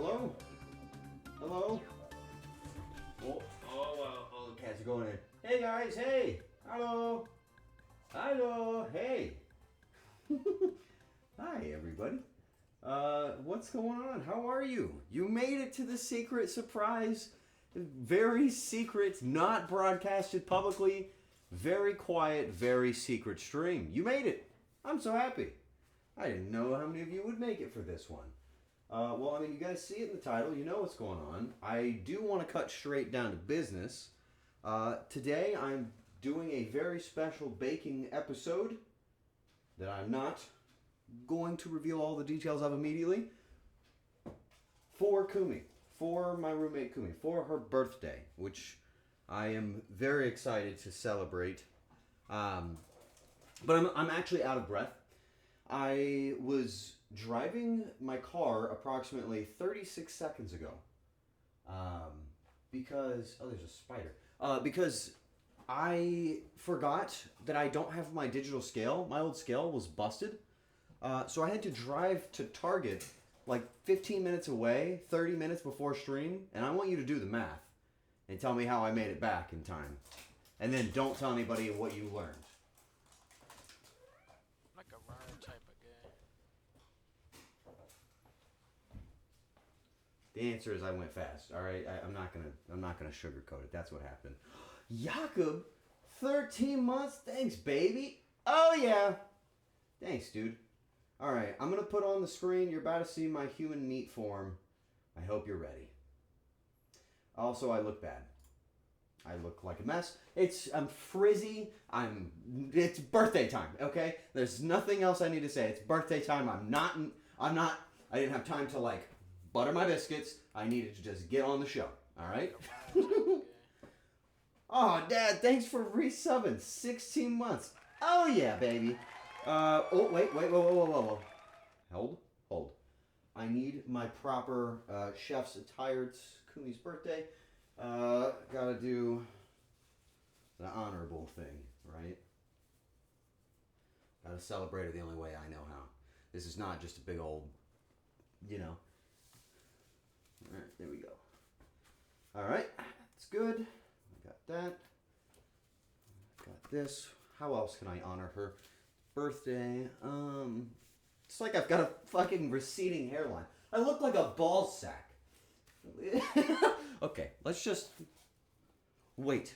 Hello? Hello? Oh, the cats are going in. Hey guys, hey! Hello! Hello! Hey! Hi everybody. What's going on? How are you? You made it to the secret surprise, very secret, not broadcasted publicly, very quiet, very secret stream. You made it. I'm so happy. I didn't know how many of you would make it for this one. Well, I mean, you guys see it in the title. You know what's going on. I do want to cut straight down to business. Today, I'm doing a very special baking episode that I'm not going to reveal all the details of immediately. For Kumi. For my roommate Kumi. For her birthday, which I am very excited to celebrate. But I'm actually out of breath. I was driving my car approximately 36 seconds ago. Because... Oh, there's a spider. Because I forgot that I don't have my digital scale. My old scale was busted. So I had to drive to Target like 15 minutes away, 30 minutes before stream. And I want you to do the math and tell me how I made it back in time. And then don't tell anybody what you learned. Like a rare type of guy. The answer is I went fast. All right, I'm not gonna sugarcoat it. That's what happened. Jakob, 13 months. Thanks, baby. Oh yeah. Thanks, dude. All right, I'm gonna put on the screen. You're about to see my human meat form. I hope you're ready. Also, I look bad. I look like a mess. I'm frizzy. It's birthday time, okay? There's nothing else I need to say. It's birthday time. I didn't have time to like butter my biscuits. I needed to just get on the show, all right? Oh, Dad, thanks for resubbing. 16 months. Oh yeah, baby. Wait, whoa. Hold. I need my proper chef's attire. It's Kumi's birthday. Gotta do the honorable thing, right? Gotta celebrate it the only way I know how. This is not just a big old, Alright, there we go. Alright, that's good. I got that. Got this. How else can I honor her birthday? It's like I've got a fucking receding hairline. I look like a ball sack. Okay, let's just wait.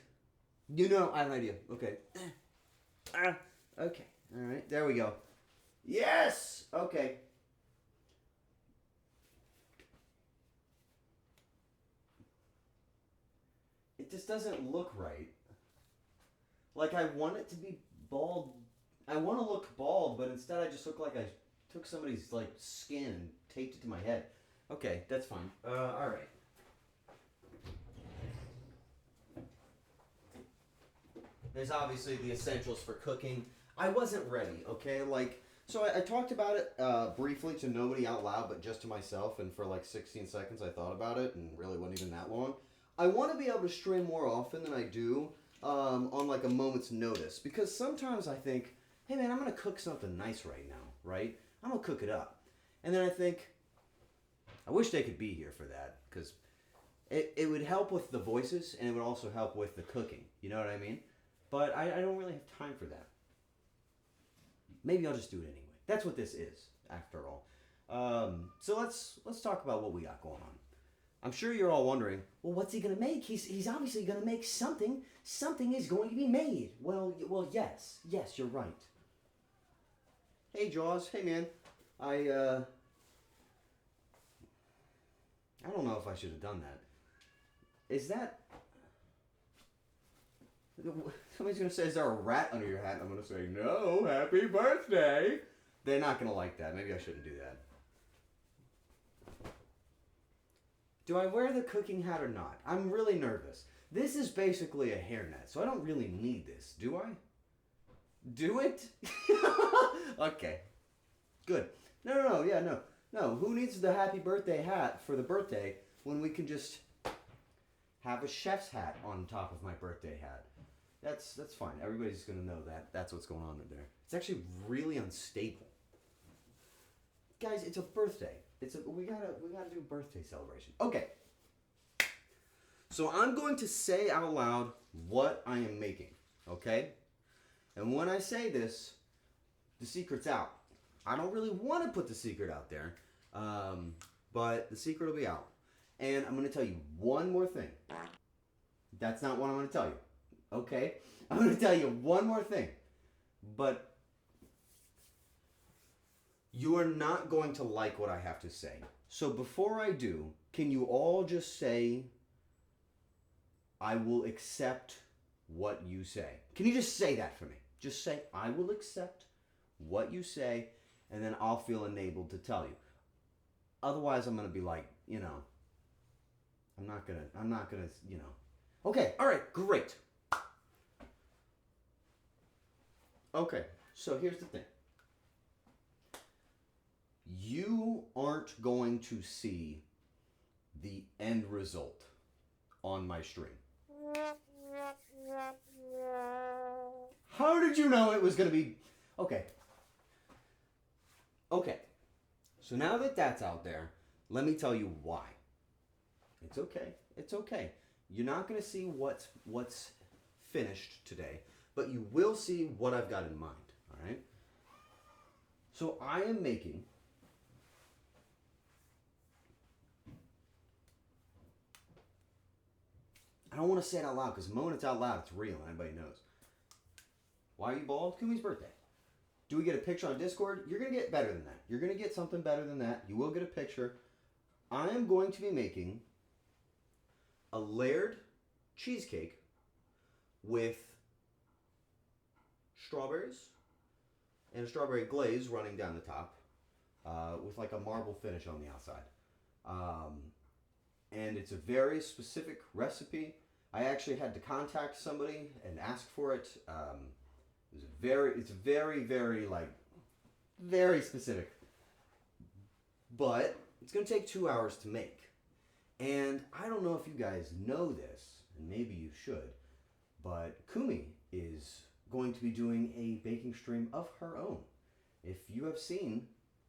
I have an idea. Okay. Okay. All right. There we go. Yes. Okay. It just doesn't look right. Like I want it to be bald. I want to look bald, but instead I just look like I took somebody's like skin and taped it to my head. Okay, that's fine. All right. There's obviously the essentials for cooking. I wasn't ready, okay? So I talked about it briefly to nobody out loud, but just to myself, and for like 16 seconds I thought about it, and really wasn't even that long. I want to be able to stream more often than I do on like a moment's notice, because sometimes I think, hey man, I'm going to cook something nice right now, right? I'm going to cook it up. And then I think, I wish they could be here for that, because it would help with the voices, and it would also help with the cooking, you know what I mean? But I don't really have time for that. Maybe I'll just do it anyway. That's what this is, after all. So let's talk about what we got going on. I'm sure you're all wondering, well, what's he going to make? He's obviously going to make something. Something is going to be made. Well, yes. Yes, you're right. Hey, Jaws. Hey, man. I don't know if I should have done that. Is that... Somebody's going to say, is there a rat under your hat? And I'm going to say, no, happy birthday. They're not going to like that. Maybe I shouldn't do that. Do I wear the cooking hat or not? I'm really nervous. This is basically a hairnet, so I don't really need this. Do I? Do it? Okay. Good. No. Who needs the happy birthday hat for the birthday when we can just have a chef's hat on top of my birthday hat? That's fine. Everybody's going to know that. That's what's going on in there. It's actually really unstable. Guys, it's a birthday. We gotta do a birthday celebration. Okay. So I'm going to say out loud what I am making. Okay? And when I say this, the secret's out. I don't really want to put the secret out there, but the secret will be out. And I'm going to tell you one more thing. That's not what I'm going to tell you. Okay? I'm going to tell you one more thing. But you are not going to like what I have to say. So before I do, can you all just say, I will accept what you say? Can you just say that for me? Just say, I will accept what you say, and then I'll feel enabled to tell you. Otherwise, I'm going to be like, I'm not going to, Okay, all right, great. Okay, so here's the thing. You aren't going to see the end result on my stream. How did you know it was going to be... Okay. So now that that's out there, let me tell you why. It's okay. You're not going to see what's finished today, but you will see what I've got in mind, all right? So I am making... I don't want to say it out loud, because the moment it's out loud, it's real, and everybody knows. Why are you bald? Kumi's birthday. Do we get a picture on Discord? You're going to get better than that. You're going to get something better than that. You will get a picture. I am going to be making a layered cheesecake with strawberries and a strawberry glaze running down the top with like a marble finish on the outside. And it's a very specific recipe. I actually had to contact somebody and ask for it. It's very specific. But it's going to take 2 hours to make. And I don't know if you guys know this, and maybe you should, but Kumi is going to be doing a baking stream of her own. If you have seen,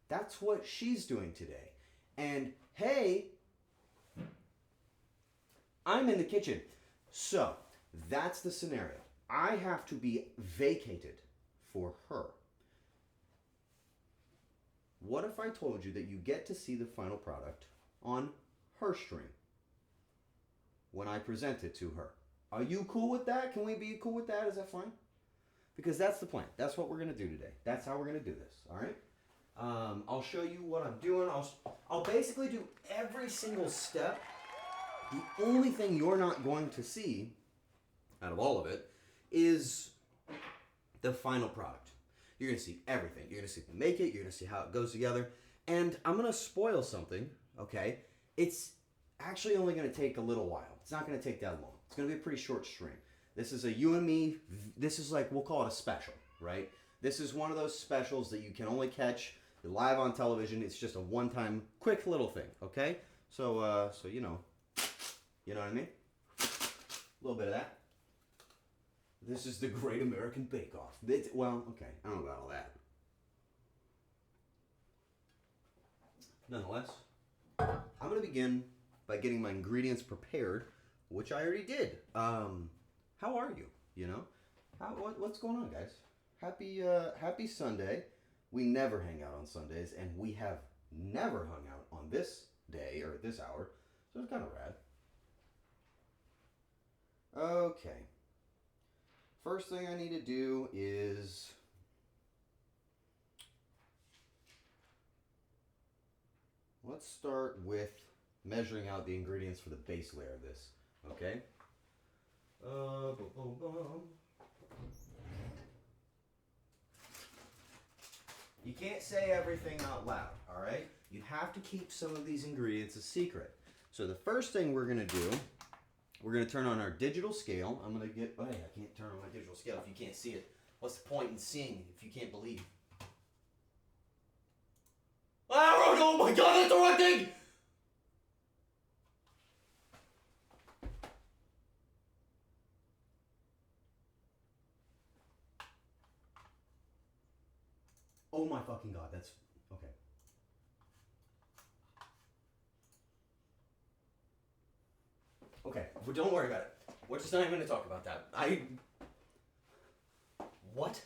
that's what she's doing today. And hey, I'm in the kitchen. So, that's the scenario. I have to be vacated for her. What if I told you that you get to see the final product on her stream when I present it to her? Are you cool with that? Can we be cool with that? Is that fine? Because that's the plan. That's what we're going to do today. That's how we're going to do this. All right? I'll show you what I'm doing. I'll basically do every single step. The only thing you're not going to see out of all of it is the final product. You're going to see everything. You're going to see them make it. You're going to see how it goes together. And I'm going to spoil something, okay? It's actually only going to take a little while. It's not going to take that long. It's going to be a pretty short stream. This is a you and me, this is like, we'll call it a special, right? This is one of those specials that you can only catch live on television. It's just a one-time, quick little thing, okay? So you know what I mean? A little bit of that. This is the Great American Bake Off. Well, okay, I don't know about all that. Nonetheless, I'm going to begin by getting my ingredients prepared, which I already did. How are you? You know? What's going on, guys? Happy Sunday. We never hang out on Sundays, and we have never hung out on this day or this hour, so it's kind of rad. Okay. First thing I need to do is let's start with measuring out the ingredients for the base layer of this. Okay? You can't say everything out loud, alright? You have to keep some of these ingredients a secret. So the first thing we're going to do, we're going to turn on our digital scale. I'm going to get... Oh, hey, I can't turn on my digital scale if you can't see it. What's the point in seeing if you can't believe? Oh my god, that's the wrong thing! Oh my fucking god, that's... Okay. Okay, but don't worry about it. We're just not even going to talk about that. What?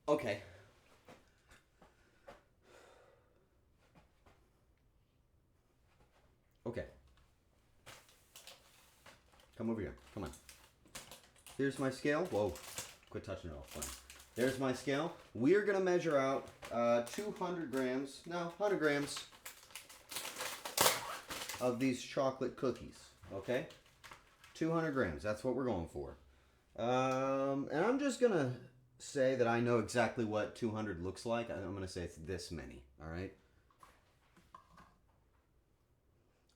Okay. Okay. Come over here. Come on. Here's my scale. Whoa. Quit touching it all. Fine. There's my scale. We're going to measure out 200 grams. No, 100 grams of these chocolate cookies. Okay? 200 grams. That's what we're going for. And I'm just going to say that I know exactly what 200 looks like. I'm going to say it's this many. All right?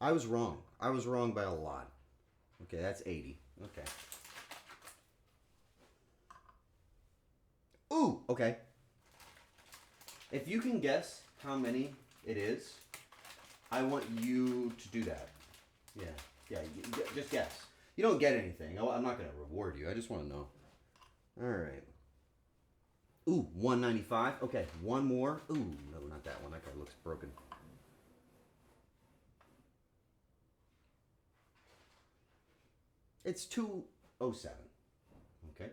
I was wrong. I was wrong by a lot. Okay, that's 80. Okay. Ooh, okay. If you can guess how many it is, I want you to do that. Yeah, just guess. You don't get anything. I'm not going to reward you. I just want to know. All right. Ooh, 195. Okay, one more. Ooh, no, not that one. That guy looks broken. It's 207. Okay,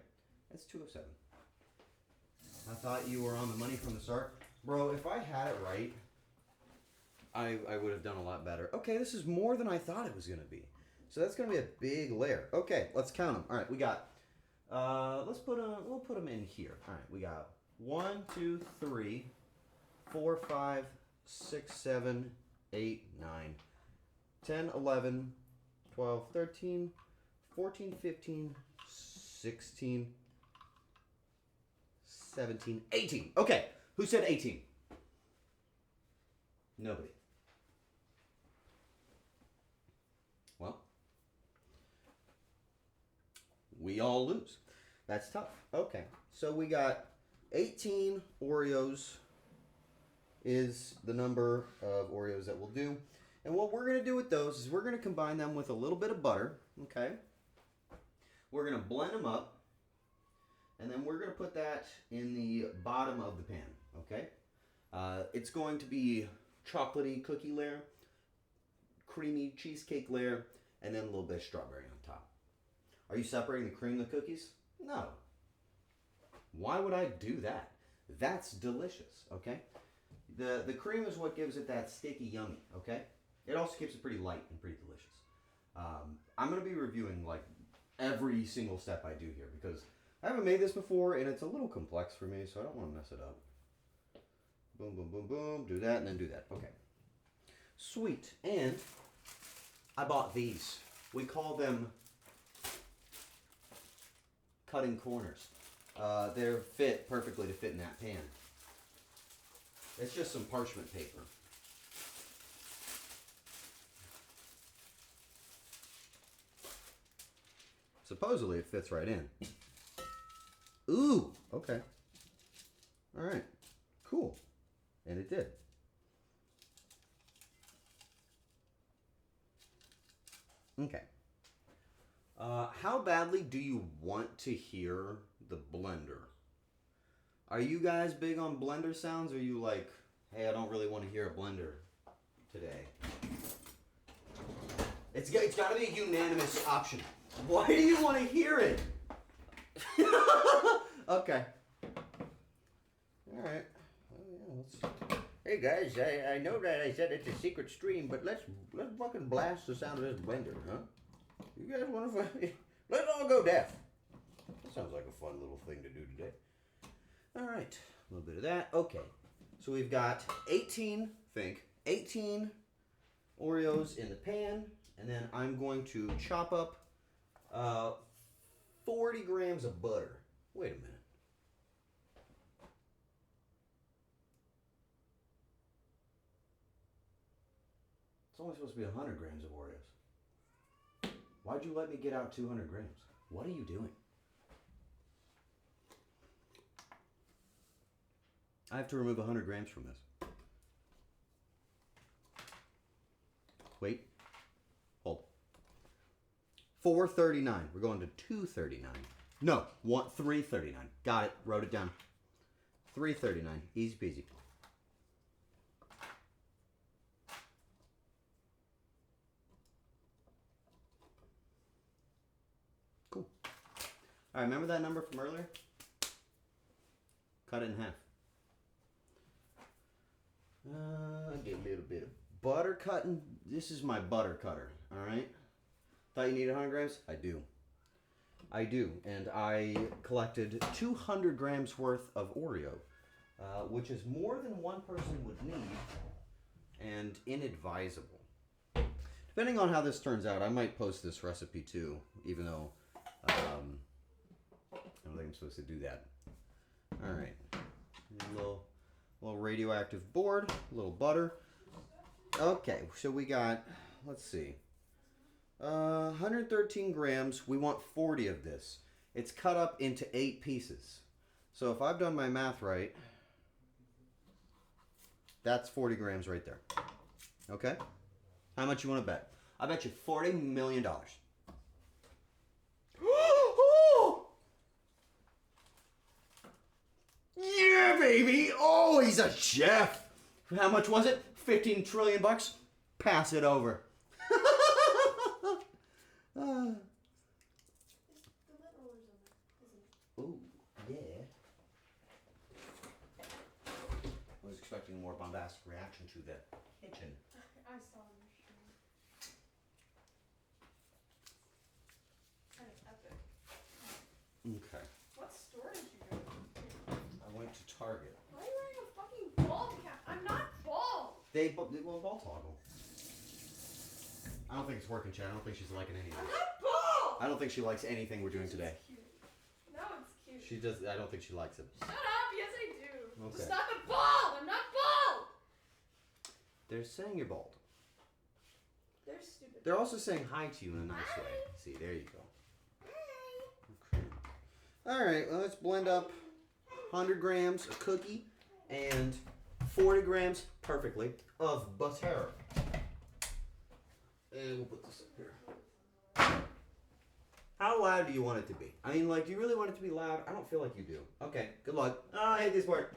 it's 207. I thought you were on the money from the start. Bro, if I had it right, I would have done a lot better. Okay, this is more than I thought it was going to be. So that's going to be a big layer. Okay, let's count them. All right, we got, we'll put them in here. All right, we got 1, 2, 3, 4, 5, 6, 7, 8, 9, 10, 11, 12, 13, 14, 15, 16, 17, 18. Okay, who said 18? Nobody. Well, we all lose. That's tough. Okay, so we got 18 Oreos is the number of Oreos that we'll do. And what we're going to do with those is we're going to combine them with a little bit of butter, okay? We're going to blend them up. And then we're going to put that in the bottom of the pan, okay? It's going to be chocolatey cookie layer, creamy cheesecake layer, and then a little bit of strawberry on top. Are you separating the cream and the cookies? No. Why would I do that? That's delicious, okay? The cream is what gives it that sticky yummy, okay? It also keeps it pretty light and pretty delicious. I'm going to be reviewing like every single step I do here because I haven't made this before, and it's a little complex for me, so I don't want to mess it up. Boom, boom, boom, boom. Do that, and then do that. Okay. Sweet. And I bought these. We call them cutting corners. They're fit perfectly to fit in that pan. It's just some parchment paper. Supposedly it fits right in. Ooh, okay. All right, cool. And it did. Okay. How badly do you want to hear the blender? Are you guys big on blender sounds, or are you like, hey, I don't really want to hear a blender today? It's got to be a unanimous option. Why do you want to hear it? Okay. All right. Well, yeah, hey guys, I know that I said it's a secret stream, but let's fucking blast the sound of this blender, huh? You guys want to? Let's all go deaf. That sounds like a fun little thing to do today. All right, a little bit of that. Okay, so we've got 18 Oreos in the pan, and then I'm going to chop up 40 grams of butter. Wait a minute. It's only supposed to be 100 grams of Oreos. Why'd you let me get out 200 grams? What are you doing? I have to remove 100 grams from this. Wait. Hold. 439. We're going to 239. No, 339. Got it. Wrote it down. 339. Easy peasy. All right, remember that number from earlier? Cut it in half. Get a little bit of butter cutting. This is my butter cutter, all right? Thought you needed 100 grams? I do. I do, and I collected 200 grams worth of Oreo, which is more than one person would need, and inadvisable. Depending on how this turns out, I might post this recipe too, even though I don't think I'm supposed to do that. All right, a little radioactive board, a little butter. Okay, so we got, let's see, 113 grams. We want 40 of this. It's cut up into 8 pieces. So if I've done my math right, that's 40 grams right there. Okay? How much you want to bet? I bet you $40 million. Yeah, baby! Oh, he's a chef! How much was it? 15 trillion bucks? Pass it over. Ooh, yeah. I was expecting a more bombastic reaction to the kitchen. I saw your stream. Kind of epic. Okay. What store did you go to? I went to Target. Why are you wearing a fucking bald cap? I'm not bald! They will ball toggle. I don't think it's working, Chad. I don't think she's liking any of I'm it. not bald! I don't think she likes anything we're doing today. It's cute. No, it's cute. She does. I don't think she likes it. Shut up! Yes, I do. Okay. Just not the bald! I'm not bald! They're saying you're bald. They're stupid. They're also saying hi to you in a nice Hi. way. See, there you go. Okay. All right, well, let's blend up 100 grams of cookie and 40 grams, perfectly, of butter. And we'll put this up here. How loud do you want it to be? I mean, like, do you really want it to be loud? I don't feel like you do. Okay, good luck. Oh, I hate this part.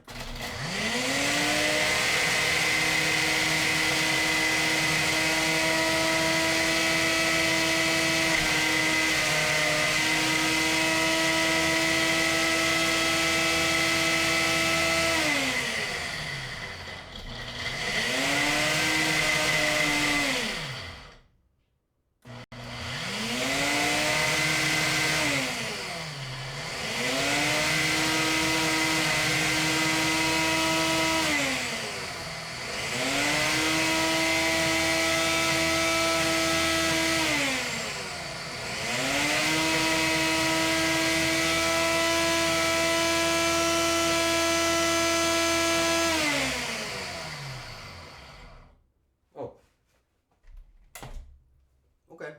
Okay.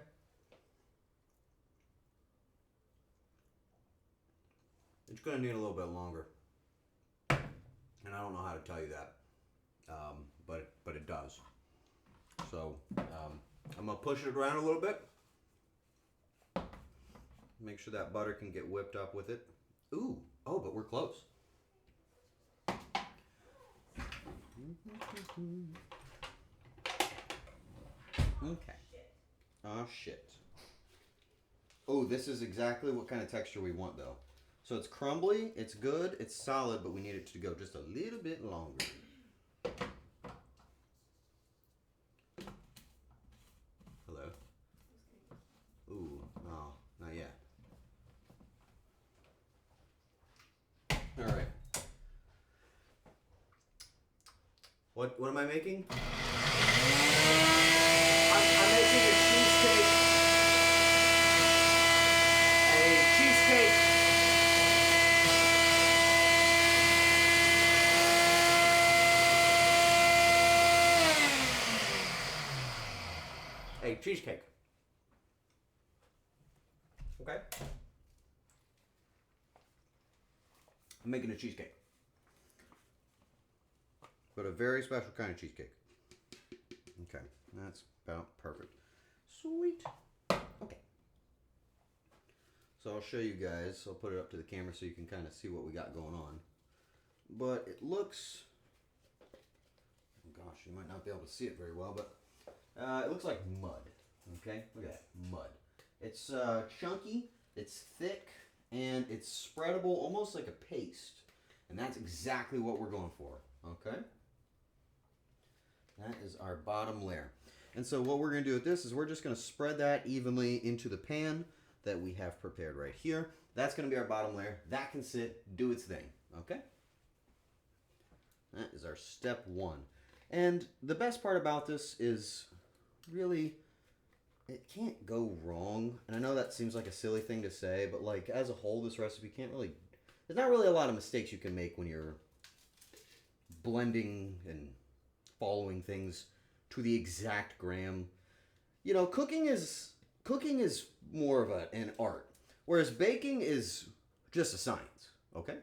It's going to need a little bit longer. And I don't know how to tell you that. But it does. So, I'm going to push it around a little bit. Make sure that butter can get whipped up with it. Ooh. Oh, but we're close. Okay. Oh, shit. Oh, this is exactly what kind of texture we want, though. So it's crumbly, it's good, it's solid, but we need it to go just a little bit longer. Hello? Ooh, no, not yet. All right. What am I making? I'm making a cheesecake. A cheesecake. A cheesecake. Okay. I'm making a cheesecake. But a very special kind of cheesecake. Okay, that's about perfect. Sweet. Okay. So I'll show you guys. I'll put it up to the camera so you can kind of see what we got going on. But it looks... Oh gosh, you might not be able to see it very well, but it looks like mud. Okay, look at that, mud. It's chunky, it's thick, and it's spreadable almost like a paste. And that's exactly what we're going for, okay? That is our bottom layer. And so what we're going to do with this is we're just going to spread that evenly into the pan that we have prepared right here. That's going to be our bottom layer. That can sit, do its thing, okay? That is our step one. And the best part about this is really, it can't go wrong. And I know that seems like a silly thing to say, but like as a whole, this recipe can't really, there's not really a lot of mistakes you can make when you're blending and following things to the exact gram. You know, cooking is more of an art, whereas baking is just a science, okay?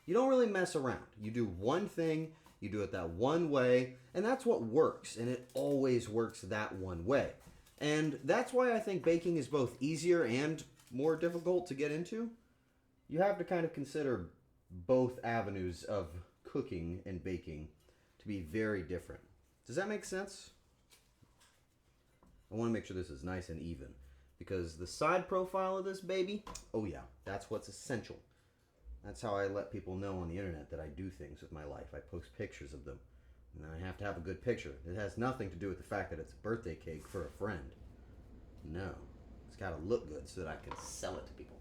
You don't really mess around. You do one thing, you do it that one way, and that's what works, and it always works that one way. And that's why I think baking is both easier and more difficult to get into. You have to kind of consider both avenues of cooking and baking to be very different. Does that make sense? I want to make sure this is nice and even, because the side profile of this baby, oh yeah, that's what's essential. That's how I let people know on the internet that I do things with my life. I post pictures of them, and I have to have a good picture. It has nothing to do with the fact that it's a birthday cake for a friend. No, it's got to look good so that I can sell it to people.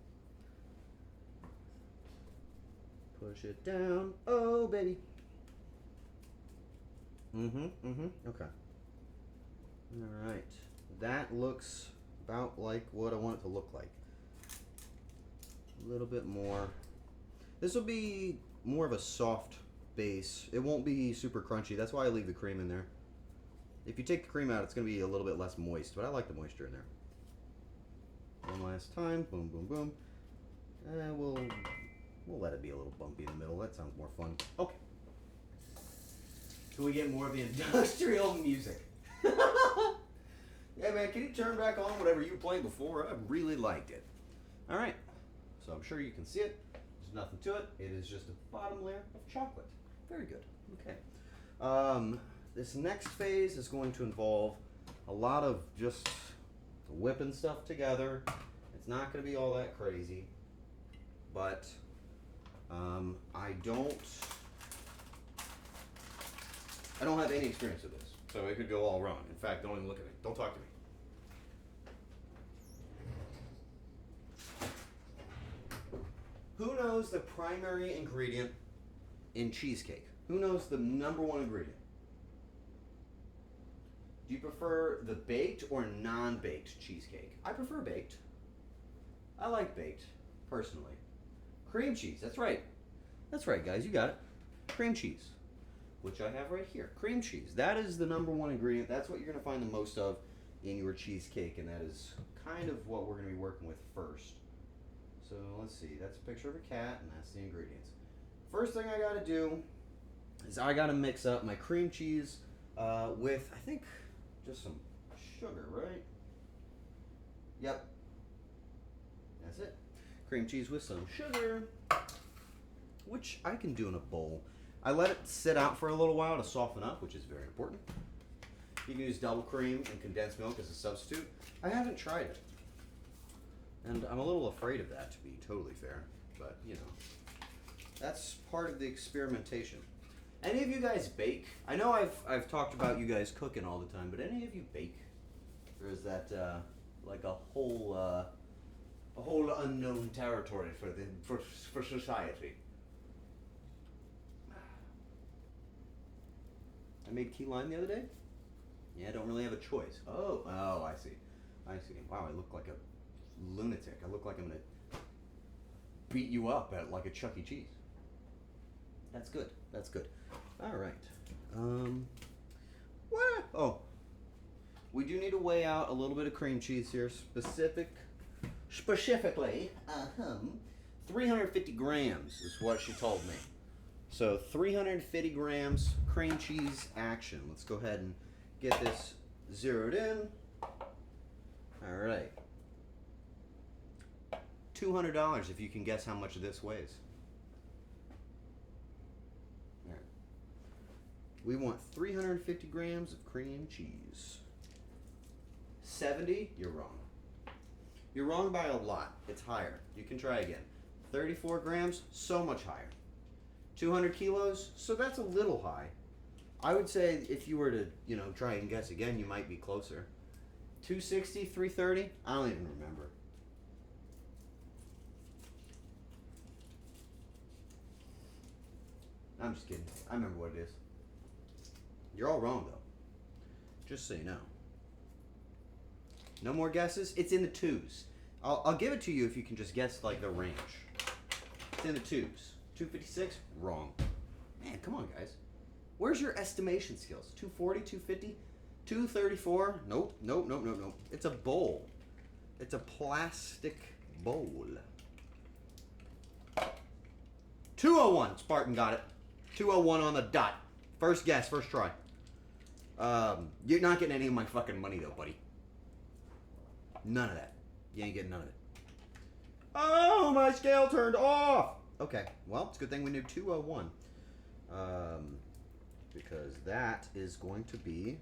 Push it down, oh baby. Okay. All right. That looks about like what I want it to look like. A little bit more. This will be more of a soft base. It won't be super crunchy. That's why I leave the cream in there. If you take the cream out, it's going to be a little bit less moist, but I like the moisture in there. One last time. Boom, boom, boom. We'll let it be a little bumpy in the middle. That sounds more fun. Okay. Can we get more of the industrial music? Yeah, man, can you turn back on whatever you were playing before? I really liked it. All right. So I'm sure you can see it. There's nothing to it. It is just a bottom layer of chocolate. Very good. Okay. This next phase is going to involve a lot of just whipping stuff together. It's not going to be all that crazy, but I don't have any experience with this, so it could go all wrong. In fact, don't even look at me. Don't talk to me. Who knows the primary ingredient in cheesecake? Who knows the number one ingredient? Do you prefer the baked or non-baked cheesecake? I prefer baked. I like baked, personally. Cream cheese, that's right. That's right, guys, you got it. Cream cheese, which I have right here. Cream cheese, that is the number one ingredient. That's what you're gonna find the most of in your cheesecake, and that is kind of what we're gonna be working with first. So let's see, that's a picture of a cat, and that's the ingredients. First thing I gotta do is I gotta mix up my cream cheese with, I think, just some sugar, right? Yep. That's it. Cream cheese with some sugar, which I can do in a bowl. I let it sit out for a little while to soften up, which is very important. You can use double cream and condensed milk as a substitute. I haven't tried it, and I'm a little afraid of that, to be totally fair, but you know, that's part of the experimentation. Any of you guys bake? I know I've talked about you guys cooking all the time, but any of you bake? Or is that like a whole unknown territory for society? I made key lime the other day. Yeah, I don't really have a choice. Oh, I see. Wow, I look like a lunatic. I look like I'm gonna beat you up at like a Chuck E. Cheese. That's good. That's good. All right. What? Oh, we do need to weigh out a little bit of cream cheese here. Specifically, 350 grams is what she told me. So 350 grams cream cheese action. Let's go ahead and get this zeroed in. All right. $200 if you can guess how much this weighs. All right. We want 350 grams of cream cheese. 70? You're wrong. You're wrong by a lot. It's higher. You can try again. 34 grams, so much higher. 200 kilos, so that's a little high. I would say if you were to, try and guess again, you might be closer. 260, 330, I don't even remember. I'm just kidding. I remember what it is. You're all wrong, though. Just so you know. No more guesses? It's in the twos. I'll give it to you if you can just guess, like, the range. It's in the twos. 256? Wrong. Man, come on, guys. Where's your estimation skills? 240, 250, 234? Nope. It's a bowl. It's a plastic bowl. 201. Spartan got it. 201 on the dot. First guess, first try. You're not getting any of my fucking money, though, buddy. None of that. You ain't getting none of it. Oh, my scale turned off. Okay, well, it's a good thing we knew 201. Because that is going to be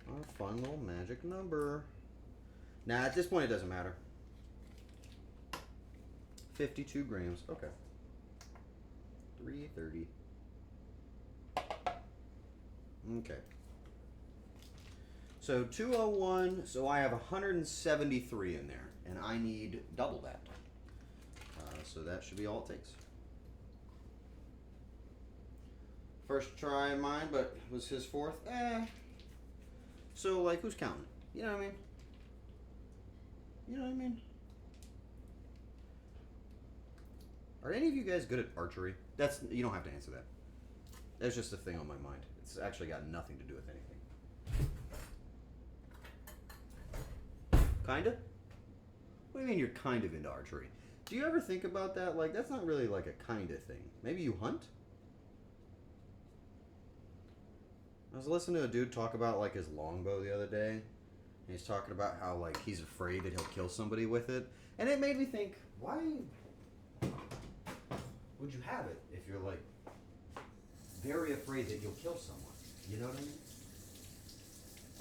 our fun little magic number. Nah, at this point, it doesn't matter. 52 grams. Okay. 330. Okay. So 201, so I have 173 in there, and I need double that. So that should be all it takes. First try of mine, but was his fourth. So, like, who's counting? You know what I mean? You know what I mean? Are any of you guys good at archery? You don't have to answer that. That's just a thing on my mind. It's actually got nothing to do with anything. Kinda? What do you mean you're kind of into archery? Do you ever think about that? Like, that's not really like a kinda thing. Maybe you hunt? I was listening to a dude talk about, like, his longbow the other day. And he's talking about how, like, he's afraid that he'll kill somebody with it. And it made me think, why would you have it if you're, like, very afraid that you'll kill someone? You know what I mean?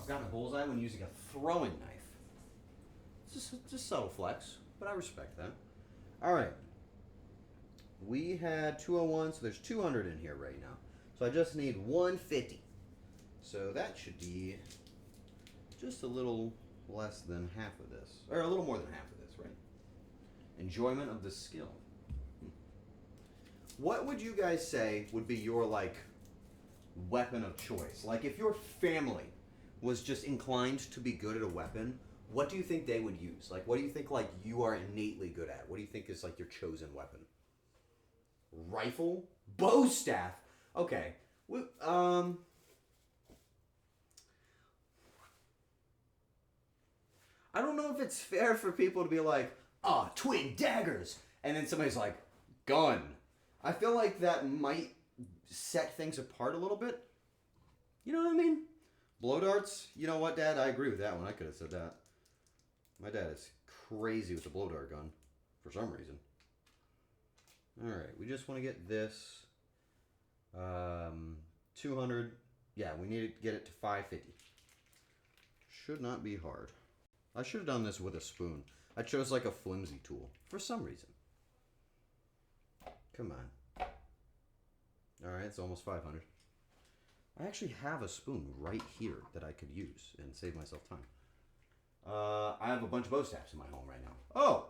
I've gotten a bullseye when using a throwing knife. It's just subtle flex, but I respect that. All right. We had 201, so there's 200 in here right now. So I just need 150. So that should be just a little less than half of this. Or a little more than half of this, right? Enjoyment of the skill. What would you guys say would be your, like, weapon of choice? Like, if your family was just inclined to be good at a weapon, what do you think they would use? Like, what do you think, like, you are innately good at? What do you think is, like, your chosen weapon? Rifle? Bow staff? Okay. I don't know if it's fair for people to be like, twin daggers, and then somebody's like, gun. I feel like that might set things apart a little bit. You know what I mean? Blow darts, you know what, Dad? I agree with that one. I could have said that. My dad is crazy with the blow dart gun, for some reason. Alright, we just want to get this. 200. Yeah, we need to get it to 550. Should not be hard. I should have done this with a spoon. I chose like a flimsy tool for some reason. Come on. Alright, it's almost 500. I actually have a spoon right here that I could use and save myself time. I have a bunch of bow staffs in my home right now. Oh!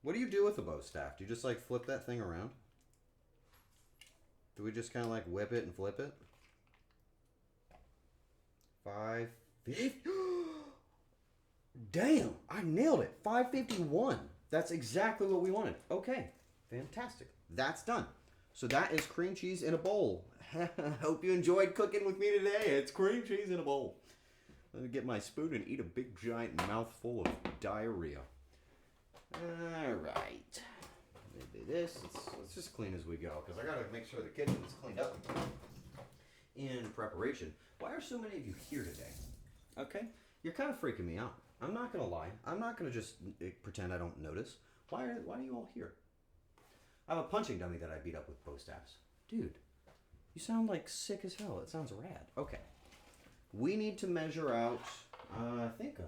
What do you do with a bow staff? Do you just like flip that thing around? Do we just kind of like whip it and flip it? 550. Damn, I nailed it. 551. That's exactly what we wanted. Okay, fantastic. That's done. So that is cream cheese in a bowl. Hope you enjoyed cooking with me today. It's cream cheese in a bowl. Let me get my spoon and eat a big giant mouthful of diarrhea. Alright. Maybe this. Let's just clean as we go, because I gotta make sure the kitchen is cleaned up in preparation. Why are so many of you here today? Okay? You're kind of freaking me out. I'm not gonna lie. I'm not gonna just pretend I don't notice. Why are you all here? I have a punching dummy that I beat up with bow staffs. Dude, you sound like sick as hell. It sounds rad. Okay. We need to measure out, I think,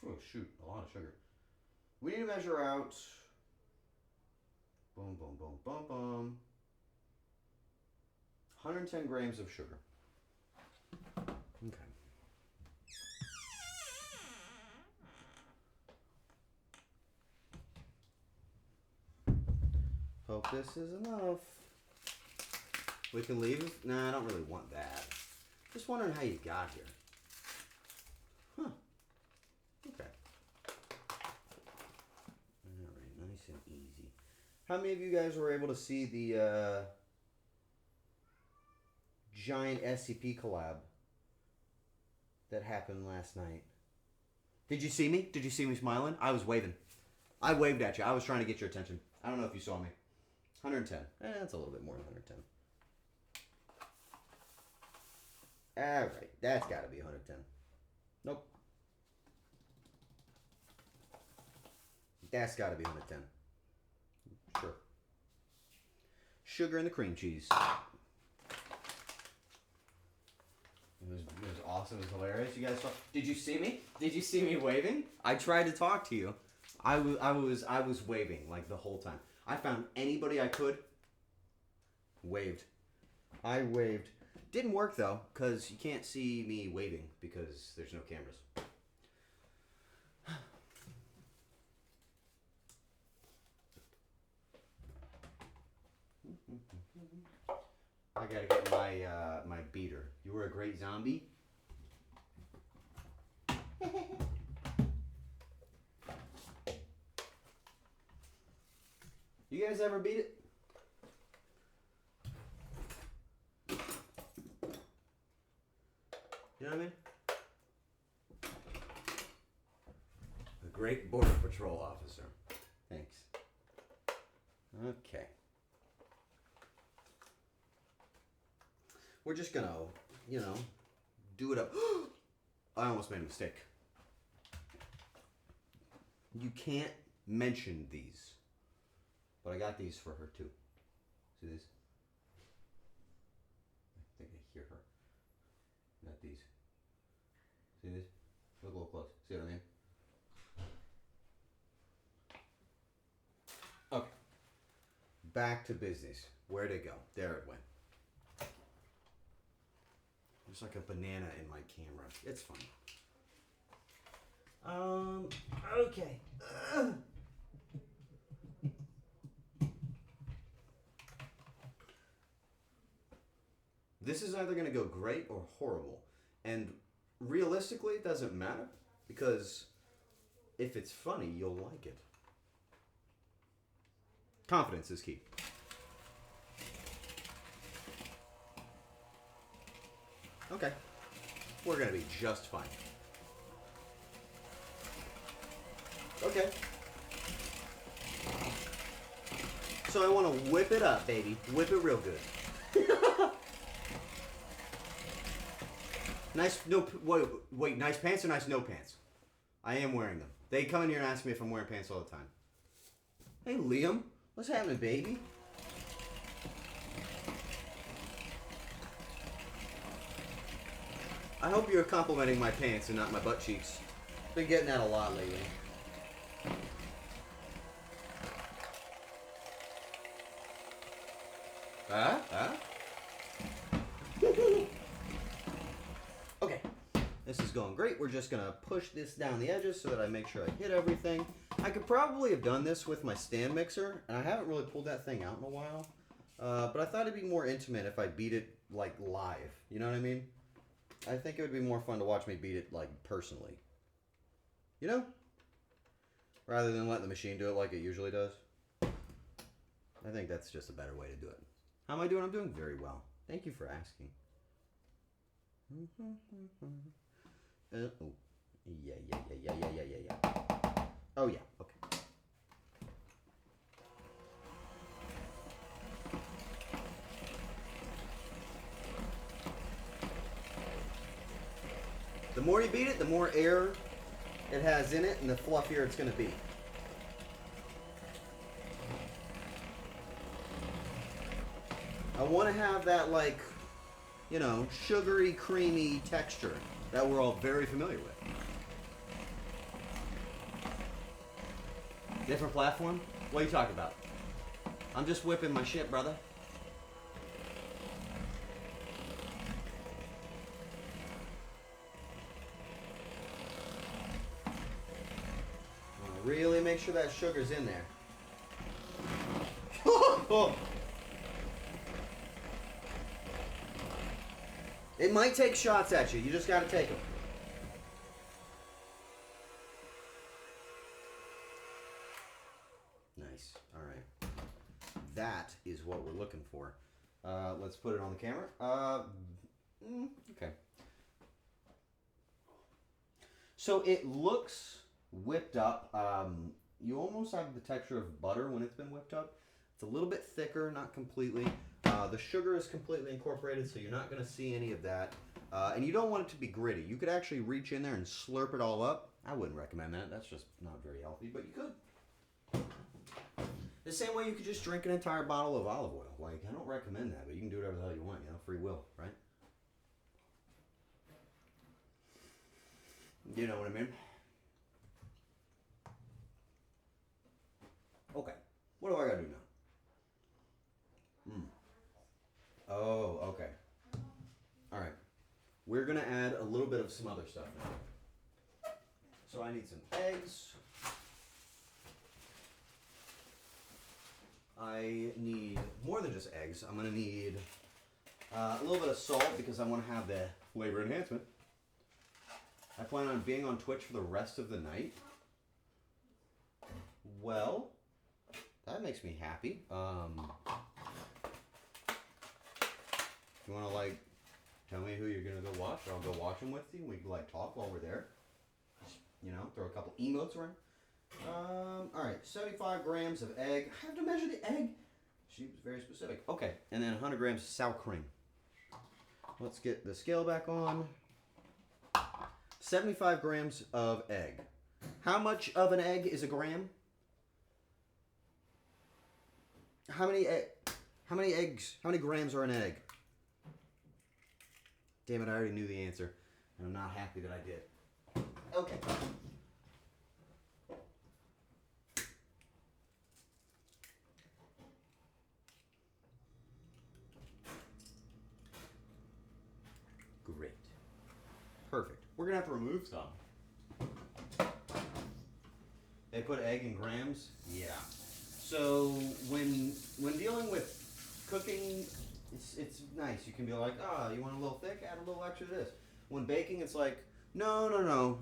Oh, shoot. A lot of sugar. We need to measure out. Boom, boom, boom, boom, boom. 110 grams of sugar. Okay. Hope this is enough. We can leave. Nah, I don't really want that. Just wondering how you got here. Huh. Okay. Alright, nice and easy. How many of you guys were able to see the giant SCP collab that happened last night? Did you see me? Did you see me smiling? I was waving. I waved at you. I was trying to get your attention. I don't know if you saw me. 110. That's a little bit more than 110. Alright, that's got to be 110. Nope. That's got to be 110. Sure. Sugar and the cream cheese. It was awesome. It was hilarious. You guys saw? Did you see me? Did you see me waving? I tried to talk to you. I was waving like the whole time. I found anybody I could. Waved. I waved. Didn't work though, because you can't see me waving because there's no cameras. I gotta get my my beater. You were a great zombie. You guys ever beat it? You know what I mean? A great border patrol officer. Thanks. Okay. We're just gonna, you know, do it up. I almost made a mistake. You can't mention these. But I got these for her too. See these? I think I hear her. Got these. See these? Look a little close. See what I mean? Okay. Back to business. Where'd it go? There it went. There's like a banana in my camera. It's funny. Okay. This is either going to go great or horrible. And realistically, it doesn't matter. Because if it's funny, you'll like it. Confidence is key. Okay. We're going to be just fine. Okay. So I want to whip it up, baby. Whip it real good. Nice, no, wait, nice pants or nice no pants? I am wearing them. They come in here and ask me if I'm wearing pants all the time. Hey, Liam, what's happening, baby? I hope you're complimenting my pants and not my butt cheeks. Been getting that a lot lately. Okay, this is going great. We're just gonna push this down the edges so that I make sure I hit everything. I could probably have done this with my stand mixer, and I haven't really pulled that thing out in a while. But I thought it'd be more intimate if I beat it like live. You know what I mean? I think it would be more fun to watch me beat it like personally. You know? Rather than let the machine do it like it usually does. I think that's just a better way to do it. How am I doing? I'm doing very well. Thank you for asking. Oh, yeah. Oh, yeah, okay. The more you beat it, the more air it has in it and the fluffier it's going to be. I want to have that, like, you know, sugary, creamy texture that we're all very familiar with. Different platform? What are you talking about? I'm just whipping my shit, brother. Really make sure that sugar's in there. It might take shots at you. You just gotta take them. Nice. All right. That is what we're looking for. Let's put it on the camera. Okay. So it looks whipped up. You almost have the texture of butter when it's been whipped up. It's a little bit thicker, not completely. The sugar is completely incorporated, so you're not going to see any of that. And you don't want it to be gritty. You could actually reach in there and slurp it all up. I wouldn't recommend that. That's just not very healthy, but you could. The same way you could just drink an entire bottle of olive oil. Like, I don't recommend that, but you can do whatever the hell you want, you know, free will, right? You know what I mean? Okay. What do I gotta do now? Oh, okay. Alright. We're gonna add a little bit of some other stuff now. So I need some eggs. I need more than just eggs. I'm gonna need a little bit of salt because I want to have the flavor enhancement. I plan on being on Twitch for the rest of the night. Well, that makes me happy. You want to like tell me who you're gonna go watch? Or I'll go watch them with you. We can like talk while we're there. You know, throw a couple emotes around. All right, 75 grams of egg. I have to measure the egg. She was very specific. Okay, and then 100 grams of sour cream. Let's get the scale back on. 75 grams of egg. How much of an egg is a gram? How many eggs? How many grams are an egg? Damn it, I already knew the answer. And I'm not happy that I did. Okay. Great. Perfect. We're gonna have to remove some. They put egg in grams? Yeah. So when dealing with cooking, it's nice. You can be like, oh, you want a little thick? Add a little extra to this. When baking, it's like, no.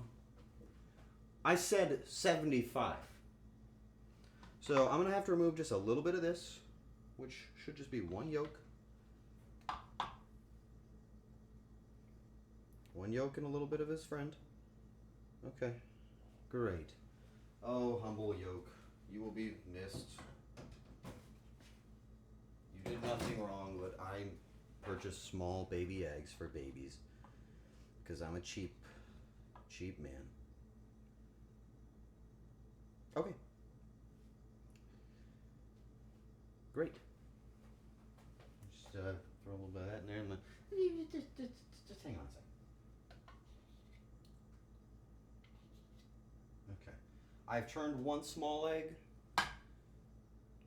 I said 75. So I'm gonna have to remove just a little bit of this, which should just be one yolk. One yolk and a little bit of his friend. Okay, great. Oh, humble yolk, you will be missed. You did nothing wrong, but I purchased small baby eggs for babies because I'm a cheap man. Okay. Great. Just throw a little bit of that in there. And just hang on a second. Okay. I've turned one small egg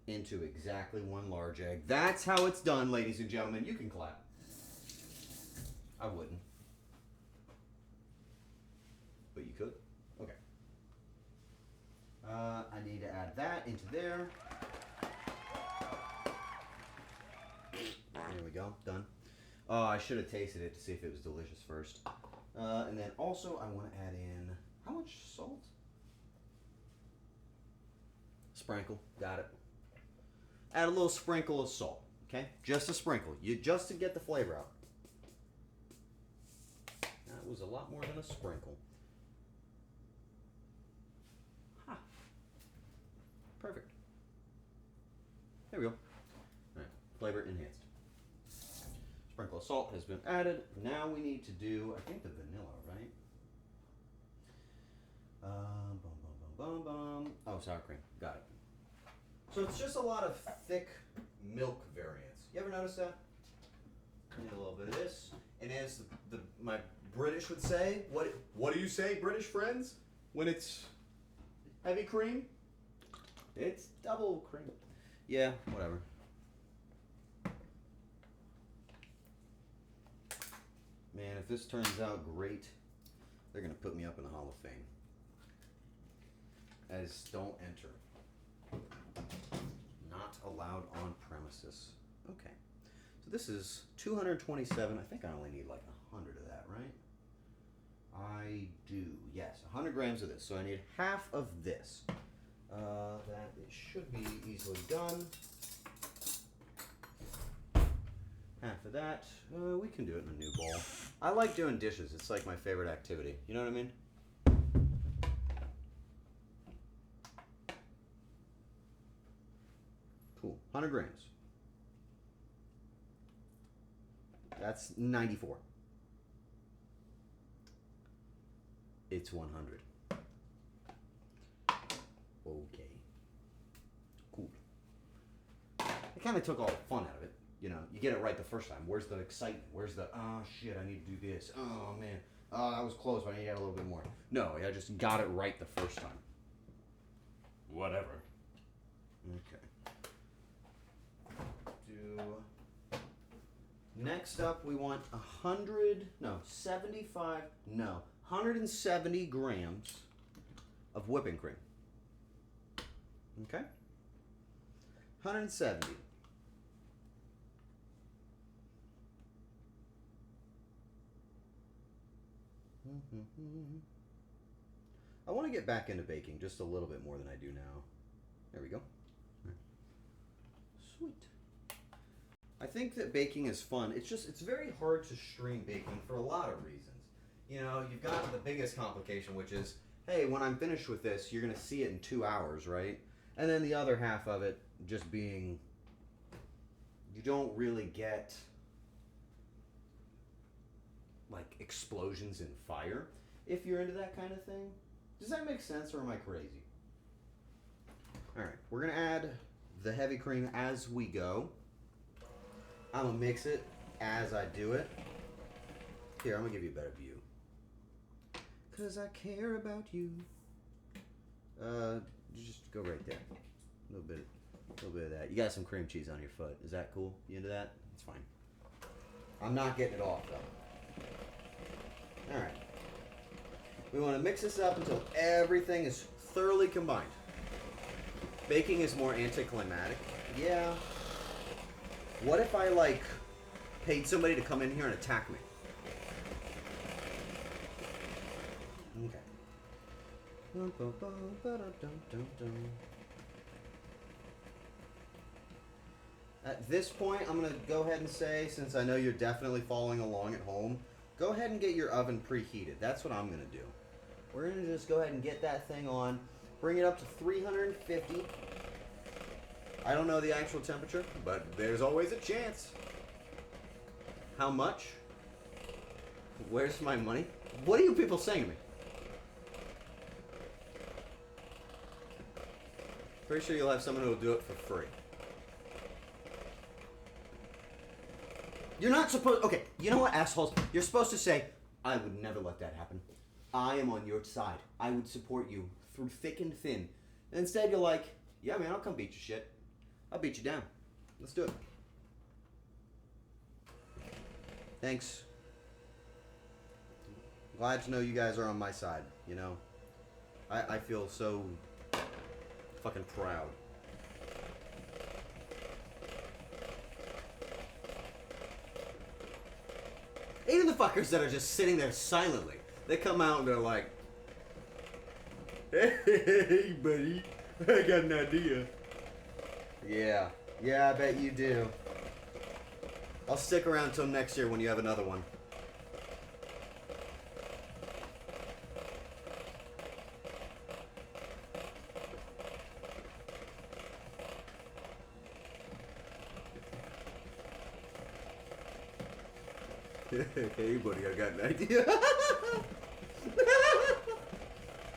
into exactly one large egg. That's how it's done, ladies and gentlemen. You can clap. I wouldn't. But you could. Okay. I need to add that into there. There we go. Done. Oh, I should have tasted it to see if it was delicious first. And then also I want to add in, how much salt? Sprinkle. Got it. Add a little sprinkle of salt. Okay? Just a sprinkle. Just to get the flavor out. That was a lot more than a sprinkle. Ha. Perfect. There we go. Alright. Flavor enhanced. Sprinkle of salt has been added. Now we need to do, I think, the vanilla, right? Oh, sour cream. Got it. So it's just a lot of thick milk variants. You ever notice that? Need a little bit of this. And as my British would say, what do you say, British friends? When it's heavy cream? It's double cream. Yeah, whatever. Man, if this turns out great, they're gonna put me up in the Hall of Fame. As don't enter. Not allowed on premises. Okay. So this is 227. I think I only need like 100 of that, right? I do. Yes, 100 grams of this. So I need half of this. That it should be easily done. Half of that. We can do it in a new bowl. I like doing dishes. It's like my favorite activity. You know what I mean? Cool. 100 grams. That's 94. It's 100. Okay. Cool. It kind of took all the fun out of it. You know, you get it right the first time. Where's the excitement? Where's the, oh shit, I need to do this. Oh man, that was close, but I need to add a little bit more. No, I just got it right the first time. Whatever. Okay. Next up, we want 170 grams of whipping cream. Okay? 170. I want to get back into baking just a little bit more than I do now. There we go. Sweet. I think that baking is fun. It's very hard to stream baking for a lot of reasons. You know, you've got the biggest complication, which is, hey, when I'm finished with this, you're going to see it in 2 hours, right? And then the other half of it just being, you don't really get like explosions in fire if you're into that kind of thing. Does that make sense, or am I crazy? All right, we're going to add the heavy cream as we go. I'm going to mix it as I do it. Here, I'm going to give you a better view. Because I care about you. Just go right there. A little bit of that. You got some cream cheese on your foot. Is that cool? You into that? It's fine. I'm not getting it off, though. All right. We want to mix this up until everything is thoroughly combined. Baking is more anticlimactic. Yeah. What if I, like, paid somebody to come in here and attack me? Okay. At this point, I'm going to go ahead and say, since I know you're definitely following along at home, go ahead and get your oven preheated. That's what I'm going to do. We're going to just go ahead and get that thing on, bring it up to 350. I don't know the actual temperature, but there's always a chance. How much? Where's my money? What are you people saying to me? Pretty sure you'll have someone who will do it for free. You're not supposed... Okay, you know what, assholes? You're supposed to say, I would never let that happen. I am on your side. I would support you through thick and thin. And instead you're like, yeah, man, I'll come beat your shit. I'll beat you down. Let's do it. Thanks. Glad to know you guys are on my side, you know? I feel so fucking proud. Even the fuckers that are just sitting there silently, they come out and they're like, hey buddy, I got an idea. Yeah, I bet you do. I'll stick around till next year when you have another one. Hey buddy, I got an idea.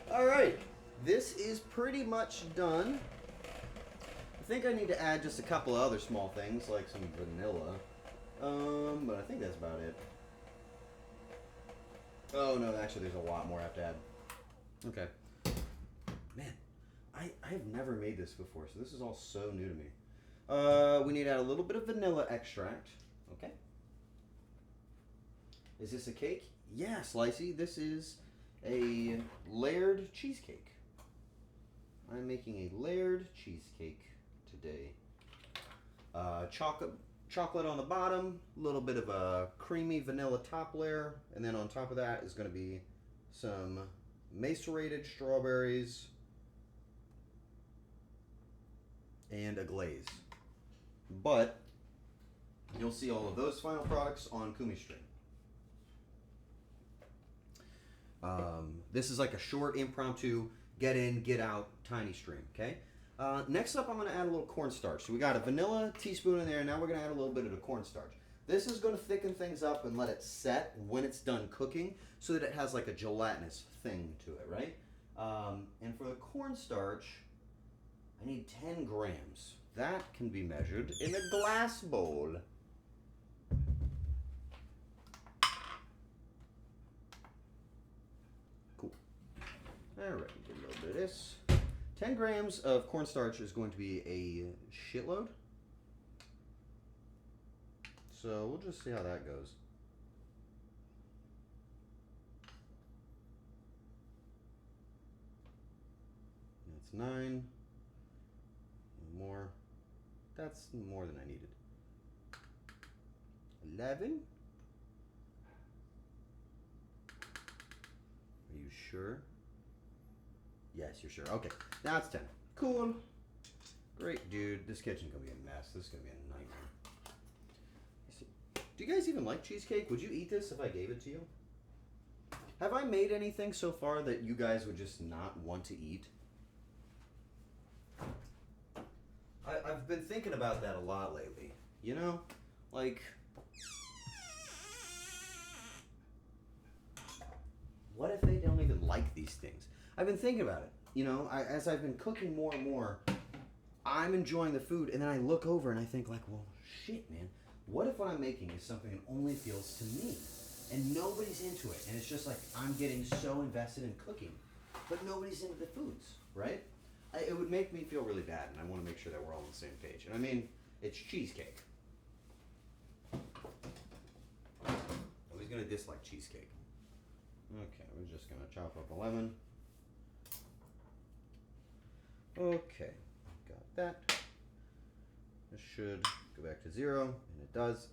Alright, this is pretty much done. I think I need to add just a couple of other small things, like some vanilla. But I think that's about it. Oh no, actually there's a lot more I have to add. Okay. Man, I I have never made this before, so this is all so new to me. We need to add a little bit of vanilla extract. Okay. Is this a cake? Yeah, Slicey. This is a layered cheesecake. I'm making a layered cheesecake today. Chocolate on the bottom, a little bit of a creamy vanilla top layer, and then on top of that is going to be some macerated strawberries and a glaze. But you'll see all of those final products on Kumi stream. This is like a short impromptu get in, get out, tiny stream, okay? Next up, I'm going to add a little cornstarch. So we got a vanilla teaspoon in there. Now we're going to add a little bit of the cornstarch. This is going to thicken things up and let it set when it's done cooking so that it has like a gelatinous thing to it, right? And for the cornstarch, I need 10 grams. That can be measured in a glass bowl. Cool. All right, get a little bit of this. 10 grams of cornstarch is going to be a shitload. So we'll just see how that goes. That's 9. More. That's more than I needed. 11. Are you sure? Yes, you're sure. Okay, now it's 10. Cool. Great, dude. This kitchen's gonna be a mess. This is gonna be a nightmare. Do you guys even like cheesecake? Would you eat this if I gave it to you? Have I made anything so far that you guys would just not want to eat? I've been thinking about that a lot lately. You know? Like, what if they don't even like these things? I've been thinking about it. You know, as I've been cooking more and more, I'm enjoying the food, and then I look over and I think like, well, shit, man. What if what I'm making is something that only feels to me, and nobody's into it, and it's just like I'm getting so invested in cooking, but nobody's into the foods, right? It would make me feel really bad, and I want to make sure that we're all on the same page. And I mean, it's cheesecake. Nobody's gonna dislike cheesecake. Okay, we're just gonna chop up a lemon. Okay, got that. This should go back to 0, and it does.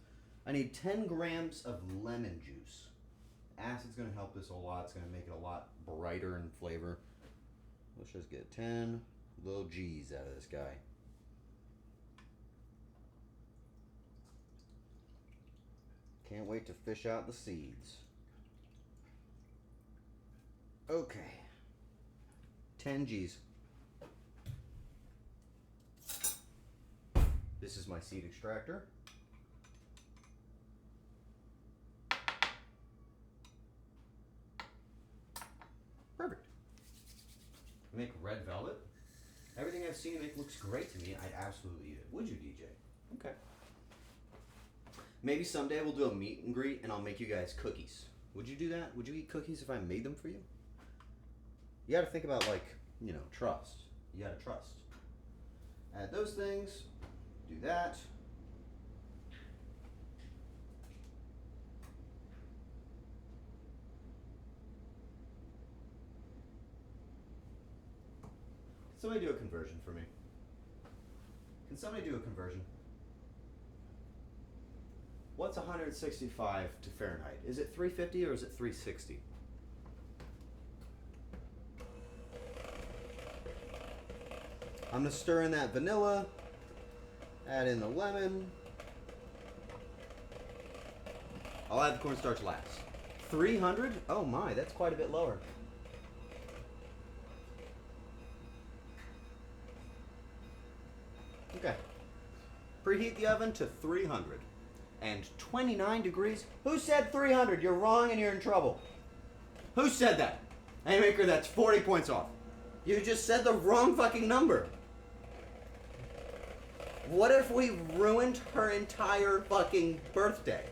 I need 10 grams of lemon juice. Acid's going to help this a lot. It's going to make it a lot brighter in flavor. Let's just get 10 little G's out of this guy. Can't wait to fish out the seeds. Okay. 10 G's. This is my seed extractor. Perfect. Make red velvet. Everything I've seen you make looks great to me. I'd absolutely eat it. Would you, DJ? Okay. Maybe someday we'll do a meet and greet and I'll make you guys cookies. Would you do that? Would you eat cookies if I made them for you? You gotta think about, like, you know, trust. You gotta trust. Add those things. Do that. Can somebody do a conversion for me? Can somebody do a conversion? What's 165 to Fahrenheit? Is it 350 or is it 360? I'm gonna stir in that vanilla. Add in the lemon. I'll add the cornstarch last. 300? Oh my, that's quite a bit lower. Okay. Preheat the oven to 300. And 29 degrees. Who said 300? You're wrong and you're in trouble. Who said that? Hey, Maker, that's 40 points off. You just said the wrong fucking number. What if we ruined her entire fucking birthday?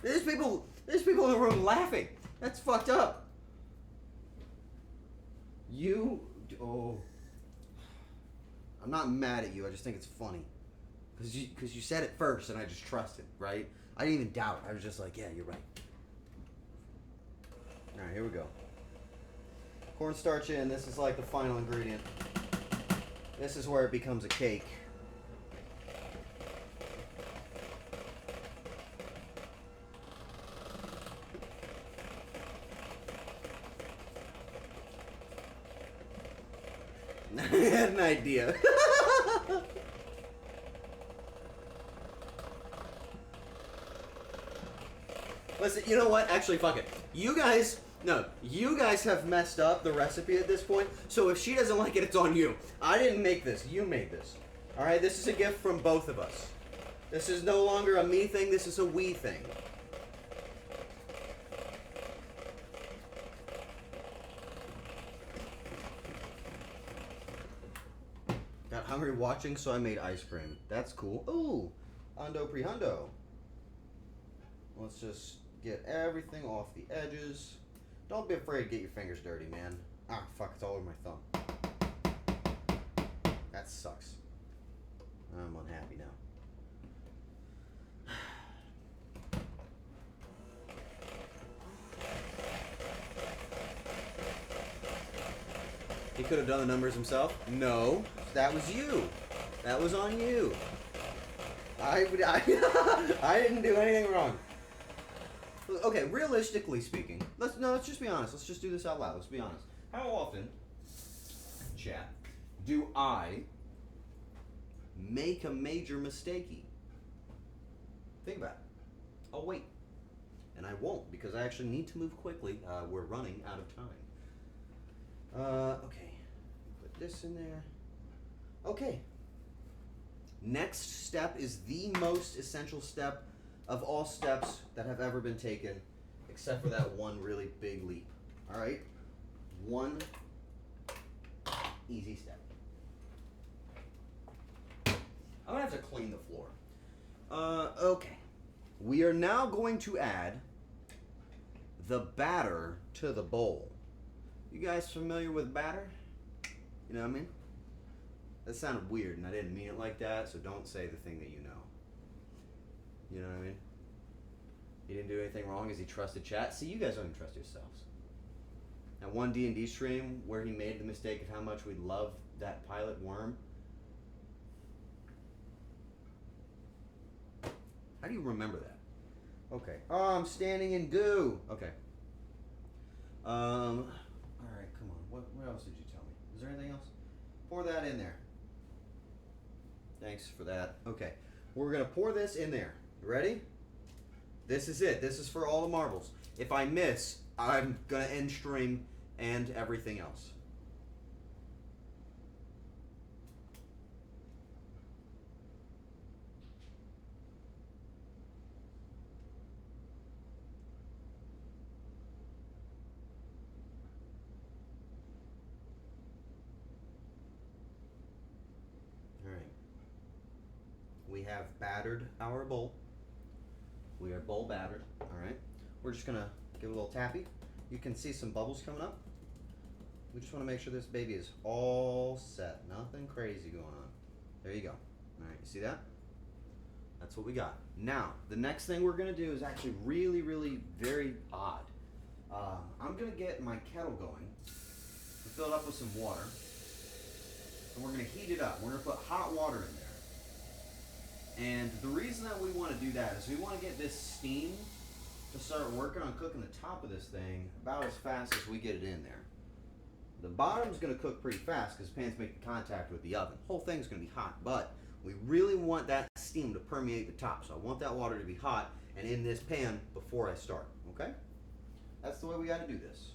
There's people in the room laughing. That's fucked up. Oh. I'm not mad at you. I just think it's funny. Because you said it first and I just trusted, right? I didn't even doubt. I was just like, yeah, you're right. Alright, here we go. Cornstarch in. This is like the final ingredient. This is where it becomes a cake. I had an idea. Listen, you know what? Actually, fuck it. You guys have messed up the recipe at this point. So if she doesn't like it, it's on you. I didn't make this. You made this. All right? This is a gift from both of us. This is no longer a me thing. This is a we thing. Got hungry watching, so I made ice cream. That's cool. Ooh, hundo pre-hundo. Let's just get everything off the edges. Don't be afraid to get your fingers dirty, man. Ah, fuck, it's all over my thumb. That sucks. I'm unhappy now. He could have done the numbers himself. No, that was you. That was on you. I didn't do anything wrong. Okay, realistically speaking, let's just be honest. Let's just do this out loud. Let's be honest. How often, chat, do I make a major mistakey? Think about it. I'll wait. And I won't, because I actually need to move quickly. We're running out of time. Okay. Put this in there. Okay. Next step is the most essential step of all steps that have ever been taken, except for that one really big leap. All right? One easy step. I'm gonna have to clean the floor. Okay. We are now going to add the batter to the bowl. You guys familiar with batter? You know what I mean? That sounded weird, and I didn't mean it like that, so don't say the thing that you know. You know what I mean? He didn't do anything wrong as he trusted chat. See, you guys don't even trust yourselves. That one D&D stream where he made the mistake of how much we love that pilot worm. How do you remember that? Okay. Oh, I'm standing in goo. Okay. All right, come on. What else did you tell me? Is there anything else? Pour that in there. Thanks for that. Okay. We're going to pour this in there. You ready? This is it. This is for all the marbles. If I miss, I'm going to end stream and everything else. We have battered our bowl. We are bowl battered. All right. We're just gonna give it a little tappy. You can see some bubbles coming up. We just want to make sure this baby is all set. Nothing crazy going on. There you go. All right. You see that? That's what we got. Now, the next thing we're gonna do is actually really, really very odd. I'm gonna get my kettle going and fill it up with some water, and we're gonna heat it up. We're gonna put hot water in there. And the reason that we want to do that is we want to get this steam to start working on cooking the top of this thing about as fast as we get it in there. The bottom's going to cook pretty fast because the pan's making contact with the oven. The whole thing's going to be hot, but we really want that steam to permeate the top. So I want that water to be hot and in this pan before I start, okay? That's the way we got to do this.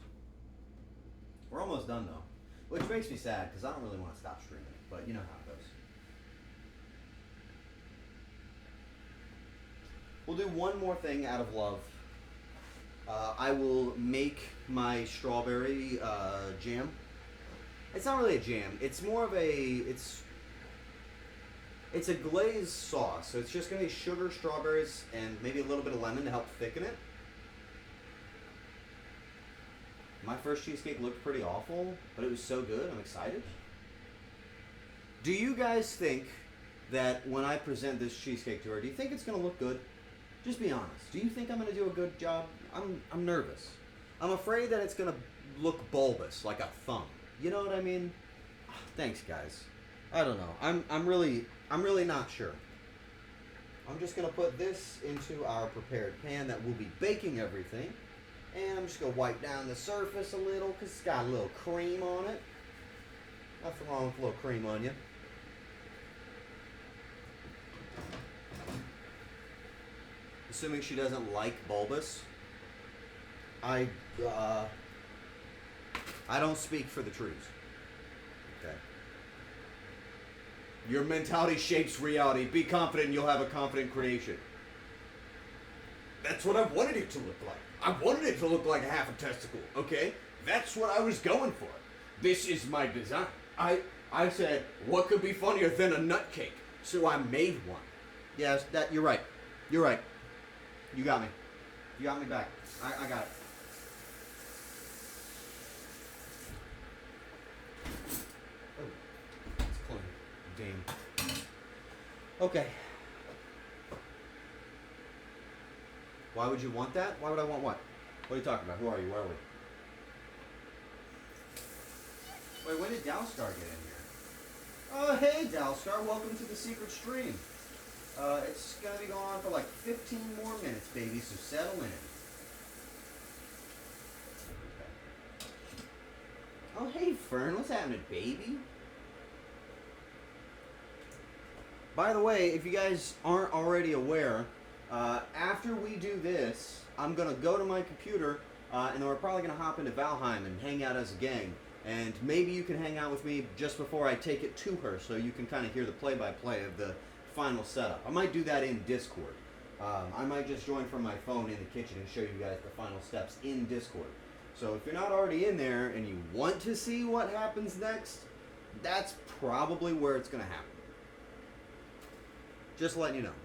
We're almost done though, which makes me sad because I don't really want to stop streaming, but you know how it goes. We'll do one more thing out of love. I will make my strawberry jam. It's not really a jam. It's more of a it's a glazed sauce. So it's just gonna be sugar, strawberries, and maybe a little bit of lemon to help thicken it. My first cheesecake looked pretty awful, but it was so good. I'm excited. Do you guys think that when I present this cheesecake to her, do you think it's gonna look good? Just be honest. Do you think I'm gonna do a good job? I'm nervous. I'm afraid that it's gonna look bulbous, like a thumb. You know what I mean? Thanks, guys. I don't know. I'm really not sure. I'm just gonna put this into our prepared pan that will be baking everything, and I'm just gonna wipe down the surface a little because it's got a little cream on it. Nothing wrong with a little cream on you. Assuming she doesn't like bulbous, I don't speak for the trees. Okay. Your mentality shapes reality. Be confident and you'll have a confident creation. That's what I wanted it to look like. I wanted it to look like a half a testicle, okay? That's what I was going for. This is my design. I said, what could be funnier than a nut cake? So I made one. Yes, you're right. You're right. You got me. You got me back. I got it. Oh, it's clean. Damn. Okay. Why would you want that? Why would I want what? What are you talking about? Who are you? Where are we? Wait, when did Dalstar get in here? Oh, hey, Dalstar. Welcome to the secret stream. It's going to be going on for like 15 more minutes, baby, so settle in. Okay. Oh, hey, Fern. What's happening, baby? By the way, if you guys aren't already aware, after we do this, I'm going to go to my computer, and then we're probably going to hop into Valheim and hang out as a gang. And maybe you can hang out with me just before I take it to her so you can kind of hear the play-by-play of the final setup. I might do that in Discord. I might just join from my phone in the kitchen and show you guys the final steps in Discord. So if you're not already in there and you want to see what happens next, that's probably where it's going to happen. Just letting you know.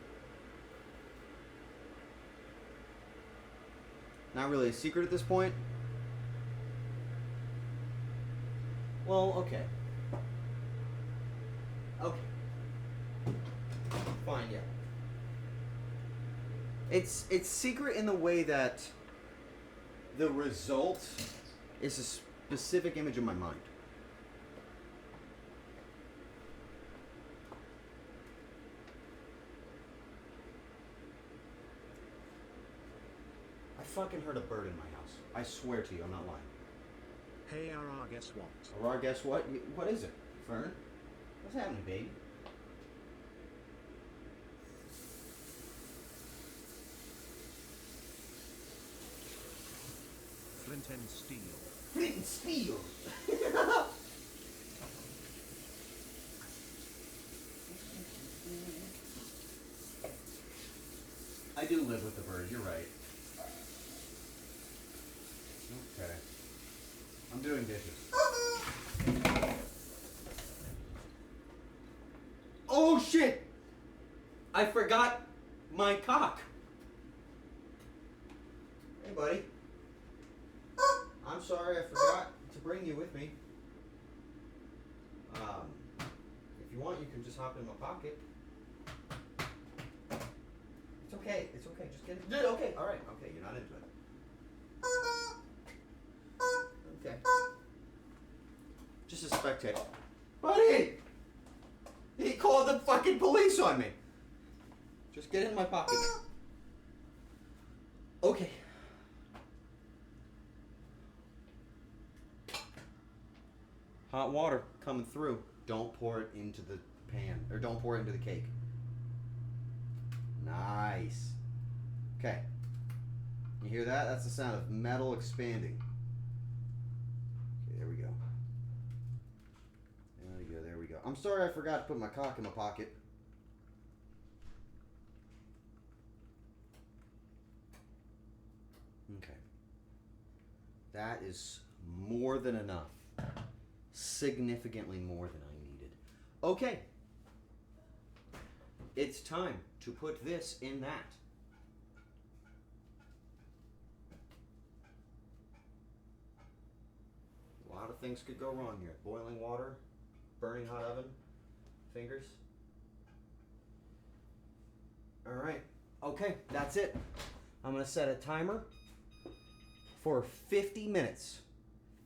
Not really a secret at this point. Well, okay. Okay. Fine, yeah. It's secret in the way that the result is a specific image in my mind. I fucking heard a bird in my house. I swear to you, I'm not lying. Hey Arar, guess what? Arar, guess what? What is it? Fern? What's happening, baby? Flint and steel. Flint and steel! I do live with the bird, you're right. Okay. I'm doing dishes. Oh shit! I forgot my cock. Hey buddy. I'm sorry I forgot to bring you with me. If you want, you can just hop in my pocket. It's okay. It's okay. Just get it. Okay. All right. Okay. You're not into it. Okay. Just a spectator. Buddy! He called the fucking police on me. Just get in my pocket. Okay. Hot water coming through. Don't pour it into the pan. Or don't pour it into the cake. Nice. Okay. You hear that? That's the sound of metal expanding. Okay, there we go. There we go, there we go. I'm sorry I forgot to put my cock in my pocket. Okay. That is more than enough. Significantly more than I needed. Okay. It's time to put this in that. A lot of things could go wrong here. Boiling water, burning hot oven, fingers. Alright, okay, that's it. I'm gonna set a timer for 50 minutes.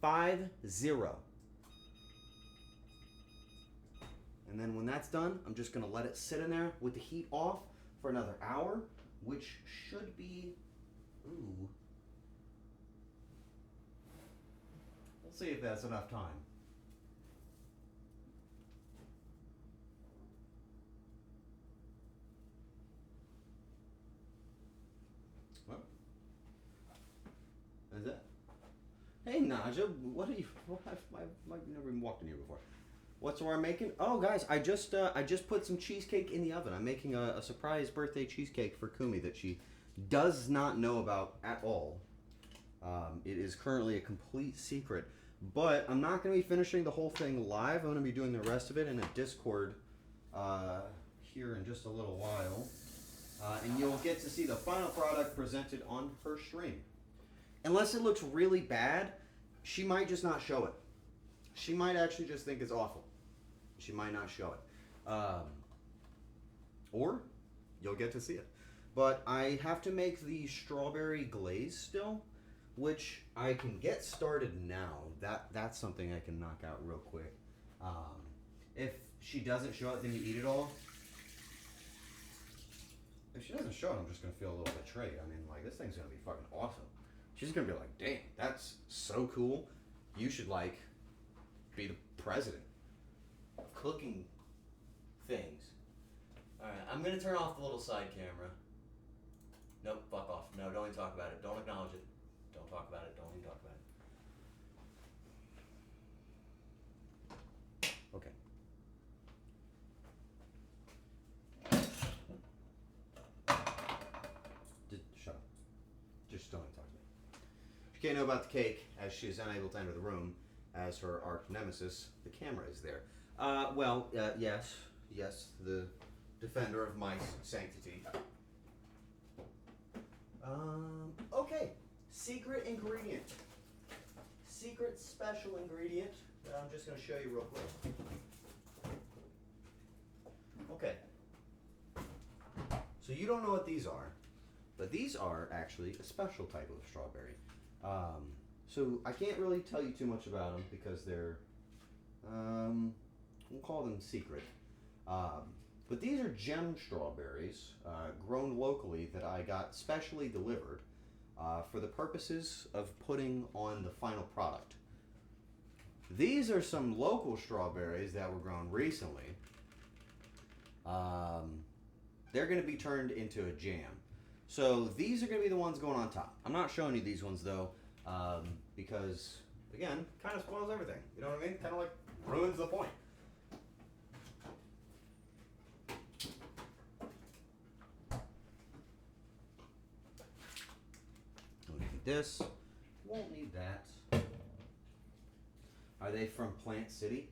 50. And then when that's done, I'm just gonna let it sit in there with the heat off for another hour, which should be, ooh. We'll see if that's enough time. Well, is that? Hey Naja, what are you? I've never even walked in here before. What's I'm making? Oh guys, I just put some cheesecake in the oven. I'm making a surprise birthday cheesecake for Kumi that she does not know about at all. It is currently a complete secret. But I'm not going to be finishing the whole thing live. I'm going to be doing the rest of it in a Discord here in just a little while. And you'll get to see the final product presented on her stream. Unless it looks really bad, she might just not show it. She might actually just think it's awful. She might not show it. Or you'll get to see it. But I have to make the strawberry glaze still, which I can get started now. That's something I can knock out real quick. If she doesn't show it, then you eat it all. If she doesn't show it, I'm just gonna feel a little betrayed. I mean, like, this thing's gonna be fucking awesome. She's gonna be like, "Dang, that's so cool. You should like be the president of cooking things." All right, I'm gonna turn off the little side camera. Nope, fuck off. No, don't even talk about it. Don't acknowledge it. Don't talk about it. Don't even talk about it. Okay. Just shut up. Just don't even talk to me. She can't know about the cake, as she is unable to enter the room, as her arch nemesis, the camera, is there. Yes, the defender of my sanctity. Okay. Secret ingredient. Secret special ingredient that I'm just going to show you real quick. Okay. So you don't know what these are, but these are actually a special type of strawberry. So I can't really tell you too much about them because they're, we'll call them secret. But these are gem strawberries grown locally that I got specially delivered for the purposes of putting on the final product. These are some local strawberries that were grown recently. They're going to be turned into a jam. So these are going to be the ones going on top. I'm not showing you these ones though, because again, kind of spoils everything. You know what I mean? Kind of like ruins the point. We'll need this. Won't need that. Are they from Plant City?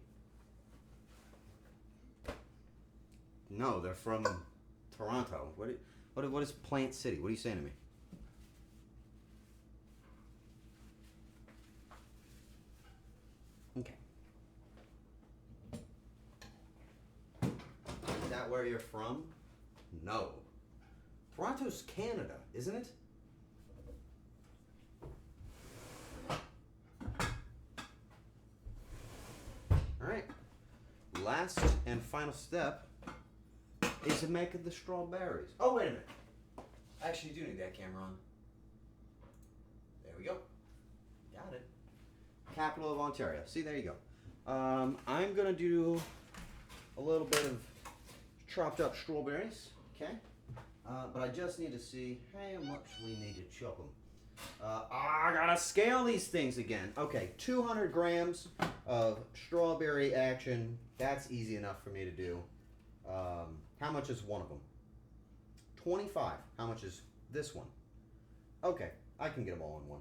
No, they're from Toronto. What is Plant City? What are you saying to me? Okay. Is that where you're from? No. Toronto's Canada, isn't it? Alright. Last and final step is to make the strawberries. Oh, wait a minute. I actually do need that camera on. There we go. Got it. Capital of Ontario. See, there you go. I'm going to do a little bit of chopped up strawberries. Okay? But I just need to see how much we need to chop them. I gotta scale these things again. Okay, 200 grams of strawberry action. That's easy enough for me to do. How much is one of them? 25. How much is this one? Okay, I can get them all in one.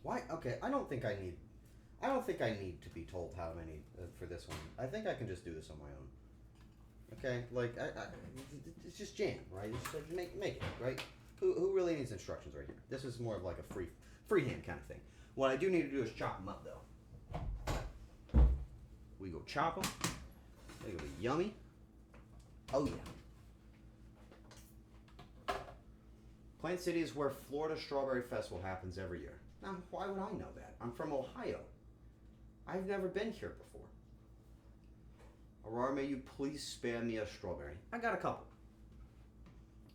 Why? Okay, I don't think I need to be told how many for this one. I think I can just do this on my own. Okay, like it's just jam, right? It's just make it, right? Who really needs instructions right here? This is more of like a freehand kind of thing. What I do need to do is chop them up though. We go chop them. They go be yummy. Oh yeah. Plant City is where Florida Strawberry Festival happens every year. Now, why would I know that? I'm from Ohio. I've never been here before. Arar, may you please spare me a strawberry? I got a couple.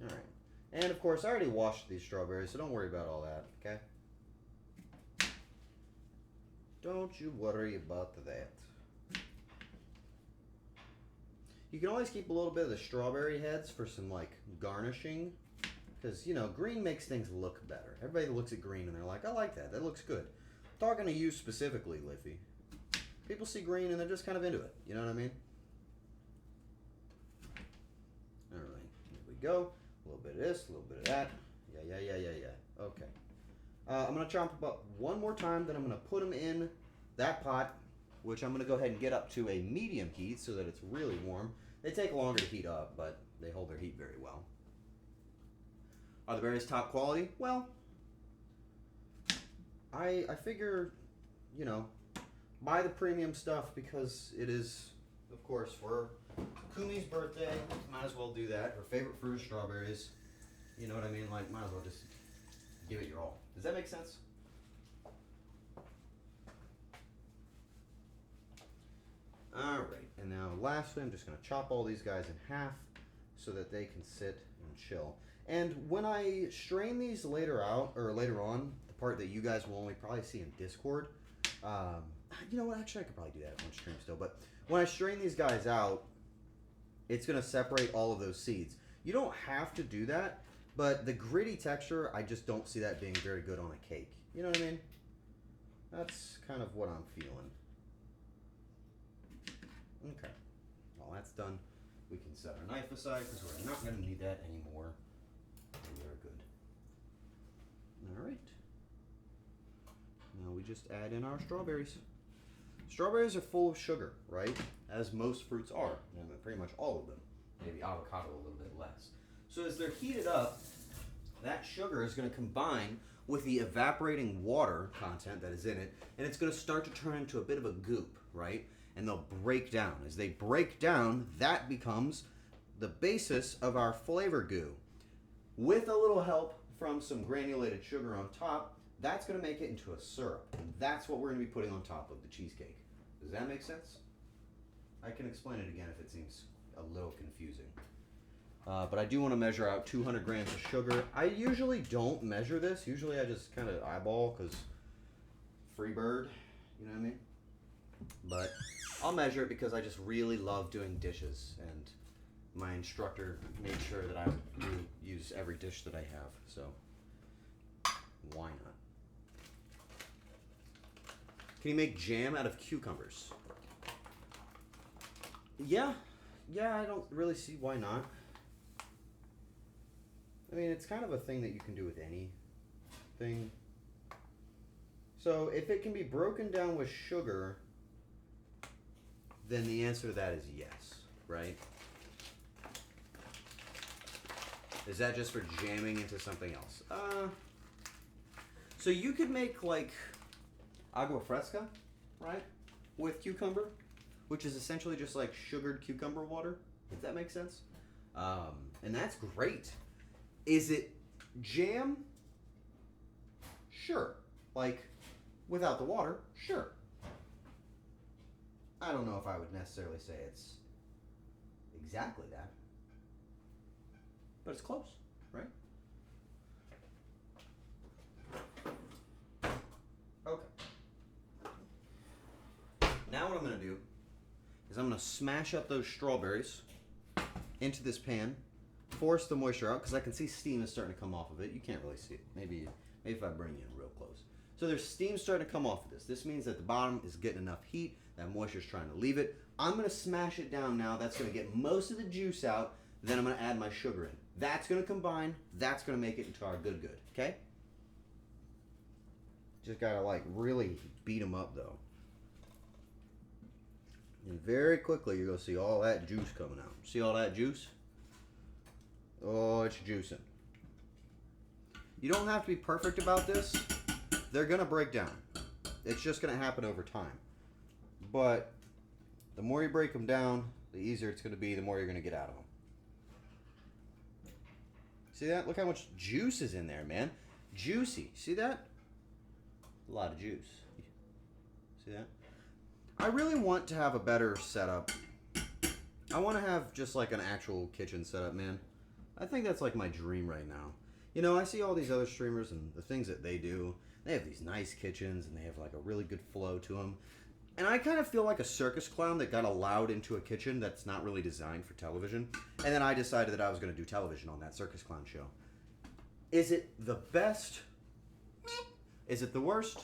Alright. And of course, I already washed these strawberries, so don't worry about all that, okay? Don't you worry about that. You can always keep a little bit of the strawberry heads for some, like, garnishing. Because, you know, green makes things look better. Everybody looks at green and they're like, I like that. That looks good. I'm talking to you specifically, Liffy. People see green and they're just kind of into it. You know what I mean? Alright, here we go. A little bit of this, a little bit of that. Yeah. Okay. I'm going to chop them up one more time, then I'm going to put them in that pot, which I'm going to go ahead and get up to a medium heat so that it's really warm. They take longer to heat up, but they hold their heat very well. Are the berries top quality? Well, I figure, you know, buy the premium stuff because it is, of course, for Kumi's birthday. Might as well do that. Her favorite fruit is strawberries. You know what I mean? Like, might as well just give it your all. Does that make sense? Alright, and now lastly, I'm just going to chop all these guys in half so that they can sit and chill. And when I strain these later on, the part that you guys will only probably see in Discord, you know what, actually I could probably do that on stream still, but when I strain these guys out, it's going to separate all of those seeds. You don't have to do that, but the gritty texture, I just don't see that being very good on a cake. You know what I mean? That's kind of what I'm feeling. Okay, well that's done. We can set our knife aside because we're not going to need that anymore. We are good. Alright. Now we just add in our strawberries. Strawberries are full of sugar, right? As most fruits are. And pretty much all of them. Maybe avocado a little bit less. So as they're heated up, that sugar is going to combine with the evaporating water content that is in it, and it's going to start to turn into a bit of a goop, right? And they'll break down. As they break down, that becomes the basis of our flavor goo. With a little help from some granulated sugar on top, that's going to make it into a syrup. And that's what we're going to be putting on top of the cheesecake. Does that make sense? I can explain it again if it seems a little confusing. But I do want to measure out 200 grams of sugar. I usually don't measure this. Usually I just kind of eyeball because free bird, you know what I mean? But I'll measure it because I just really love doing dishes, and my instructor made sure that I would use every dish that I have, so why not? Can you make jam out of cucumbers? Yeah, I don't really see why not. I mean, it's kind of a thing that you can do with anything. So if it can be broken down with sugar, then the answer to that is yes, right? Is that just for jamming into something else? So you could make like agua fresca, right? With cucumber, which is essentially just like sugared cucumber water, if that makes sense. And that's great. Is it jam? Sure. Like, without the water? Sure. I don't know if I would necessarily say it's exactly that. But it's close, right? Okay. Now what I'm going to do is I'm going to smash up those strawberries into this pan, force the moisture out, because I can see steam is starting to come off of it. You can't really see it. Maybe if I bring you in real close. So there's steam starting to come off of this. This means that the bottom is getting enough heat. That moisture is trying to leave it. I'm going to smash it down now. That's going to get most of the juice out. Then I'm going to add my sugar in. That's going to combine. That's going to make it into our good, okay? Just got to like really beat them up though. And very quickly you're going to see all that juice coming out. See all that juice? Oh, it's juicing. You don't have to be perfect about this. They're gonna break down. It's just gonna happen over time. But the more you break them down, the easier it's gonna be, the more you're gonna get out of them. See that? Look how much juice is in there, man. Juicy. See that? A lot of juice. See that? I really want to have a better setup. I want to have just like an actual kitchen setup, man. I think that's like my dream right now. You know, I see all these other streamers and the things that they do. They have these nice kitchens and they have like a really good flow to them. And I kind of feel like a circus clown that got allowed into a kitchen that's not really designed for television. And then I decided that I was going to do television on that circus clown show. Is it the best? Is it the worst?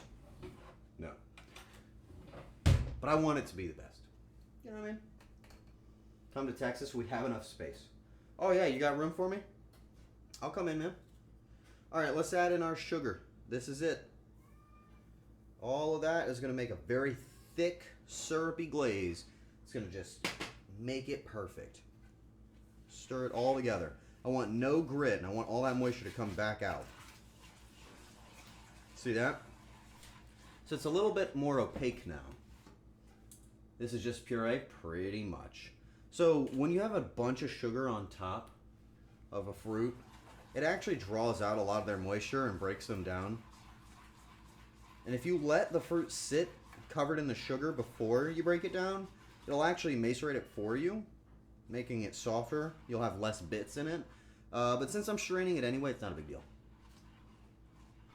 No. But I want it to be the best. You know what I mean? Come to Texas, we have enough space. Oh yeah, you got room for me? I'll come in, man. Alright, let's add in our sugar. This is it. All of that is going to make a very thick, syrupy glaze. It's going to just make it perfect. Stir it all together. I want no grit, and I want all that moisture to come back out. See that? So it's a little bit more opaque now. This is just puree, pretty much. So when you have a bunch of sugar on top of a fruit, it actually draws out a lot of their moisture and breaks them down. And if you let the fruit sit covered in the sugar before you break it down, it'll actually macerate it for you, making it softer. You'll have less bits in it. But since I'm straining it anyway, it's not a big deal.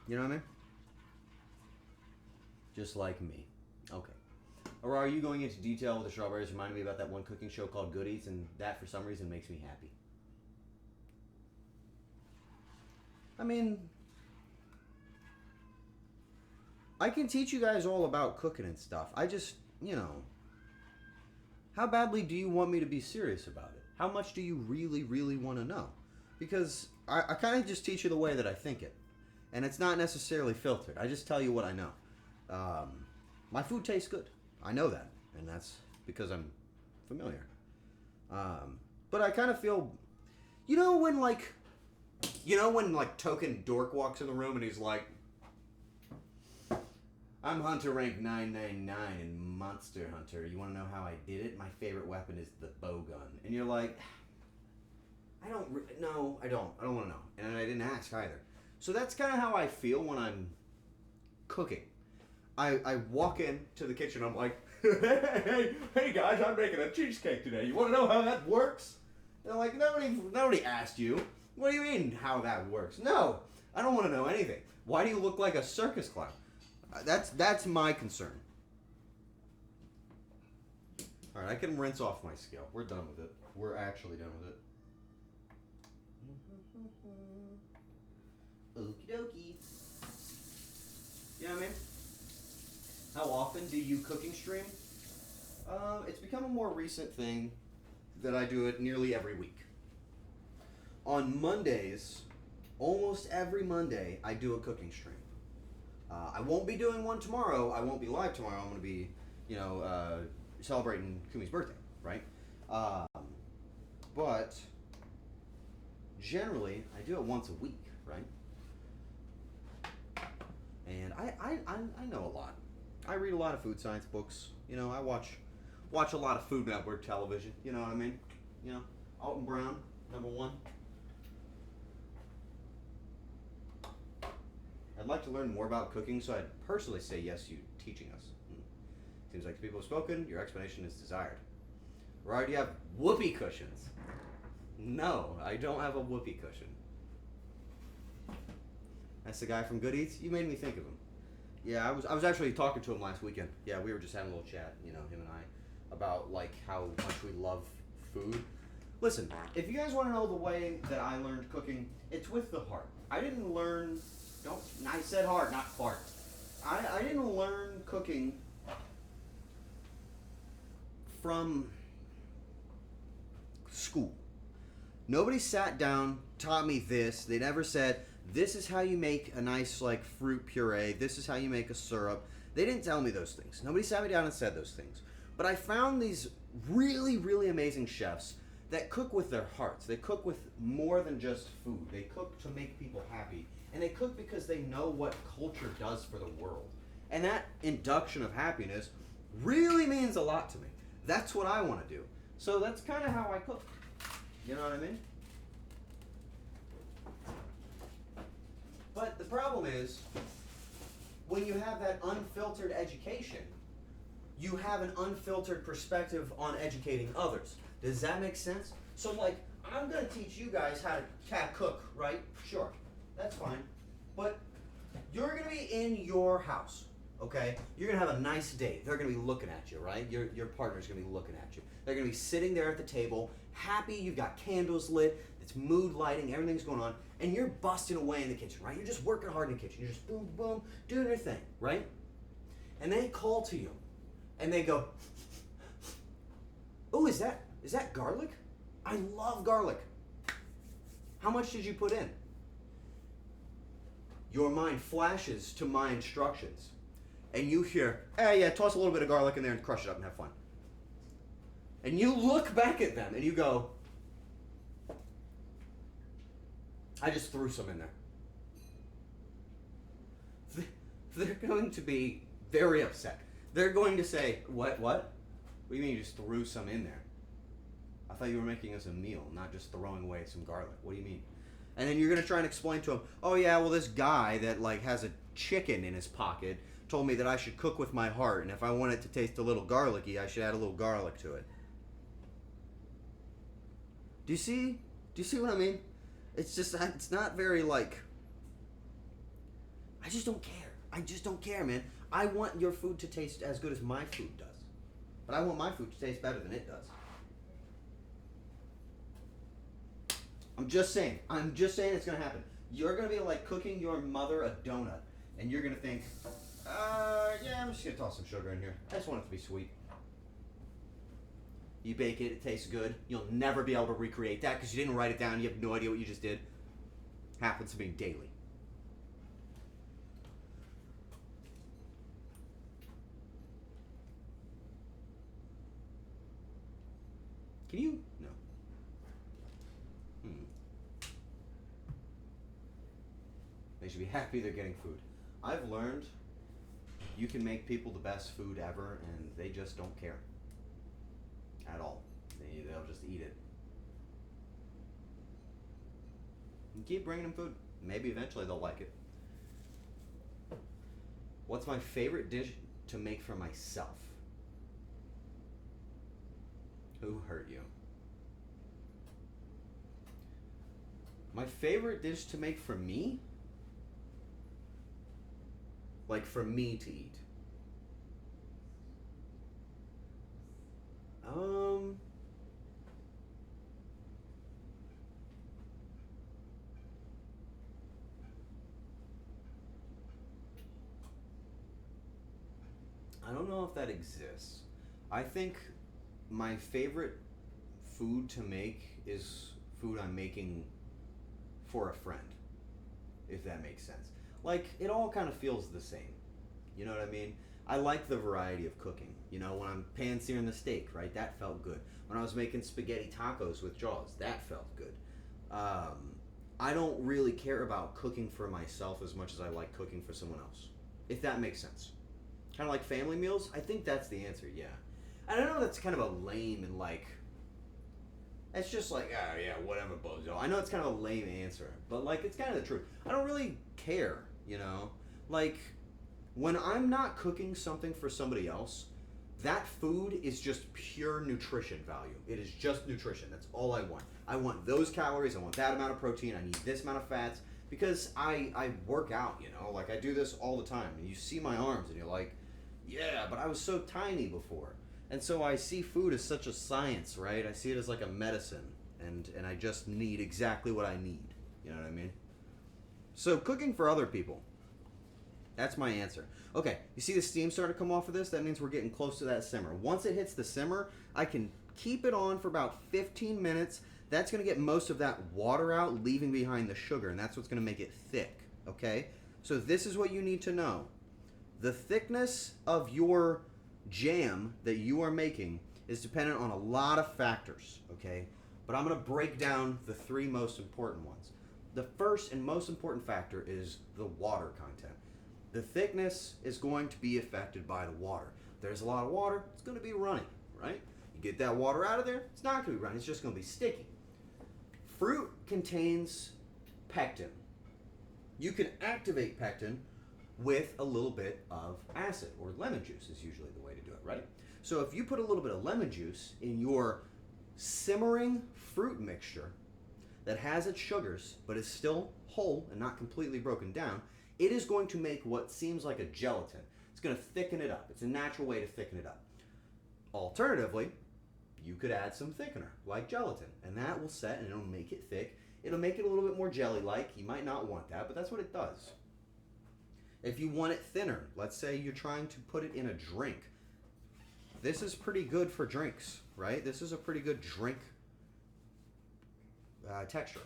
You know what I mean? Just like me. Okay. Or are you going into detail with the strawberries? Reminded me about that one cooking show called Good Eats, and that for some reason makes me happy. I mean, I can teach you guys all about cooking and stuff. I just, you know, how badly do you want me to be serious about it? How much do you really, really want to know? Because I kind of just teach you the way that I think it. And it's not necessarily filtered. I just tell you what I know. My food tastes good. I know that. And that's because I'm familiar. But I kind of feel, you know when token dork walks in the room and he's like, I'm Hunter rank 999 in Monster Hunter. You want to know how I did it? My favorite weapon is the bow gun. And you're like, I don't want to know. And I didn't ask either. So that's kind of how I feel when I'm cooking. I walk into the kitchen, I'm like, hey guys, I'm making a cheesecake today. You want to know how that works? And they're like, nobody asked you. What do you mean how that works? No, I don't want to know anything. Why do you look like a circus clown? That's my concern. All right, I can rinse off my scale. We're done with it. We're actually done with it. Okie dokie. You know what I mean? How often do you cooking stream? It's become a more recent thing that I do it nearly every week. On Mondays, almost every Monday, I do a cooking stream. I won't be doing one tomorrow. I won't be live tomorrow. I'm going to be, celebrating Kumi's birthday, right? But generally, I do it once a week, right? And I know a lot. I read a lot of food science books. You know, I watch a lot of Food Network television. You know what I mean? You know, Alton Brown, #1. I'd like to learn more about cooking, so I'd personally say yes to you teaching us. Seems like the people have spoken, your explanation is desired. Right, do you have whoopee cushions? No, I don't have a whoopee cushion. That's the guy from Good Eats? You made me think of him. Yeah, I was actually talking to him last weekend. Yeah, we were just having a little chat, him and I, about like how much we love food. Listen, if you guys want to know the way that I learned cooking, it's with the heart. I didn't learn, I said heart, not fart. I didn't learn cooking from school. Nobody sat down, taught me this. They never said, this is how you make a nice like fruit puree. This is how you make a syrup. They didn't tell me those things. Nobody sat me down and said those things. But I found these really, really amazing chefs that cook with their hearts. They cook with more than just food. They cook to make people happy. And they cook because they know what culture does for the world. And that induction of happiness really means a lot to me. That's what I want to do. So that's kind of how I cook. You know what I mean? But the problem is, when you have that unfiltered education, you have an unfiltered perspective on educating others. Does that make sense? So, like, I'm going to teach you guys how to cook, right? Sure. That's fine. But you're going to be in your house, okay? You're going to have a nice date. They're going to be looking at you, right? Your partner's going to be looking at you. They're going to be sitting there at the table, happy. You've got candles lit. It's mood lighting. Everything's going on. And you're busting away in the kitchen, right? You're just working hard in the kitchen. You're just boom, boom, doing your thing, right? And they call to you. And they go, oh, is that garlic? I love garlic. How much did you put in? Your mind flashes to my instructions. And you hear, hey, yeah, toss a little bit of garlic in there and crush it up and have fun. And you look back at them and you go, I just threw some in there. They're going to be very upset. They're going to say, what? What do you mean you just threw some in there? I thought you were making us a meal, not just throwing away some garlic. What do you mean? And then you're going to try and explain to them, oh yeah, well this guy that like has a chicken in his pocket told me that I should cook with my heart, and if I want it to taste a little garlicky, I should add a little garlic to it. Do you see what I mean? It's just, it's not very like, I just don't care. I just don't care, man. I want your food to taste as good as my food does. But I want my food to taste better than it does. I'm just saying it's going to happen. You're going to be like cooking your mother a donut. And you're going to think, yeah, I'm just going to toss some sugar in here. I just want it to be sweet. You bake it, it tastes good. You'll never be able to recreate that because you didn't write it down. You have no idea what you just did. Happens to me daily. Can you? No. They should be happy they're getting food. I've learned you can make people the best food ever and they just don't care. At all. They'll just eat it. And keep bringing them food. Maybe eventually they'll like it. What's my favorite dish to make for myself? Who hurt you? My favorite dish to make for me? Like for me to eat. I don't know if that exists. I think my favorite food to make is food I'm making for a friend, if that makes sense. Like, it all kind of feels the same. You know what I mean? I like the variety of cooking. You know, when I'm pan-searing the steak, right? That felt good. When I was making spaghetti tacos with Jaws, that felt good. I don't really care about cooking for myself as much as I like cooking for someone else, if that makes sense. Kind of like family meals? I think that's the answer, yeah. And I know that's kind of a lame and like, it's just like, oh yeah, whatever, bozo. I know it's kind of a lame answer, but like, it's kind of the truth. I don't really care, you know? Like, when I'm not cooking something for somebody else, that food is just pure nutrition value. It is just nutrition. That's all I want. I want those calories. I want that amount of protein. I need this amount of fats. Because I work out, you know? Like, I do this all the time. And you see my arms, and you're like, yeah, but I was so tiny before. And so I see food as such a science, right? I see it as like a medicine. And I just need exactly what I need. You know what I mean? So, cooking for other people. That's my answer. Okay, you see the steam starting to come off of this? That means we're getting close to that simmer. Once it hits the simmer, I can keep it on for about 15 minutes. That's going to get most of that water out, leaving behind the sugar, and that's what's going to make it thick, okay? So this is what you need to know. The thickness of your jam that you are making is dependent on a lot of factors, okay? But I'm going to break down the three most important ones. the first and most important factor is the water content. The thickness is going to be affected by the water. If there's a lot of water, it's going to be runny, right? You get that water out of there, it's not going to be runny, it's just going to be sticky. Fruit contains pectin. You can activate pectin with a little bit of acid, or lemon juice is usually the way to do it, right? So if you put a little bit of lemon juice in your simmering fruit mixture that has its sugars but is still whole and not completely broken down, it is going to make what seems like a gelatin. It's going to thicken it up. It's a natural way to thicken it up. Alternatively, you could add some thickener like gelatin, and that will set and it'll make it thick. It'll make it a little bit more jelly-like. You might not want that, but that's what it does. If you want it thinner, let's say you're trying to put it in a drink. This is pretty good for drinks, right? This is a pretty good drink texture.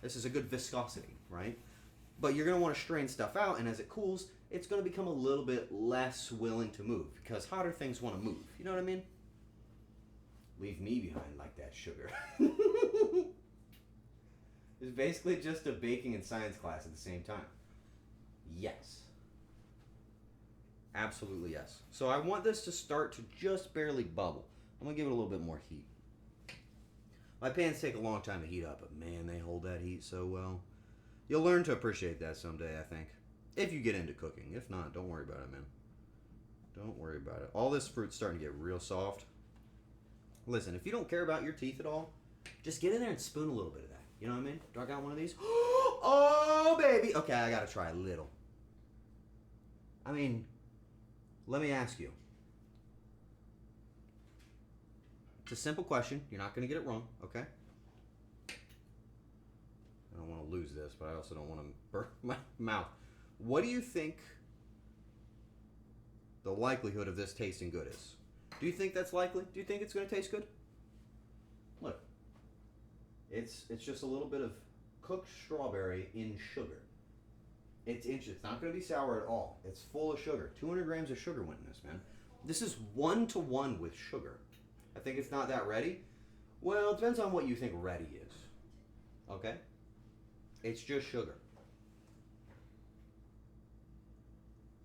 This is a good viscosity, right? But you're going to want to strain stuff out, and as it cools, it's going to become a little bit less willing to move because hotter things want to move. You know what I mean? Leave me behind like that, sugar. It's basically just a baking and science class at the same time. Yes. Absolutely yes. So I want this to start to just barely bubble. I'm going to give it a little bit more heat. My pans take a long time to heat up, but man, they hold that heat so well. You'll learn to appreciate that someday, I think. If you get into cooking. If not, don't worry about it, man. Don't worry about it. All this fruit's starting to get real soft. Listen, if you don't care about your teeth at all, just get in there and spoon a little bit of that. You know what I mean? Do I got one of these? Oh, baby. Okay, I got to try a little. I mean, let me ask you. It's a simple question. You're not going to get it wrong, okay? I don't want to lose this, but I also don't want to burn my mouth. What do you think the likelihood of this tasting good is? Do you think that's likely? Do you think it's going to taste good? Look. It's just a little bit of cooked strawberry in sugar. It's not going to be sour at all. It's full of sugar. 200 grams of sugar went in this, man. This is 1-to-1 with sugar. I think it's not that ready. Well, it depends on what you think ready is. Okay? It's just sugar.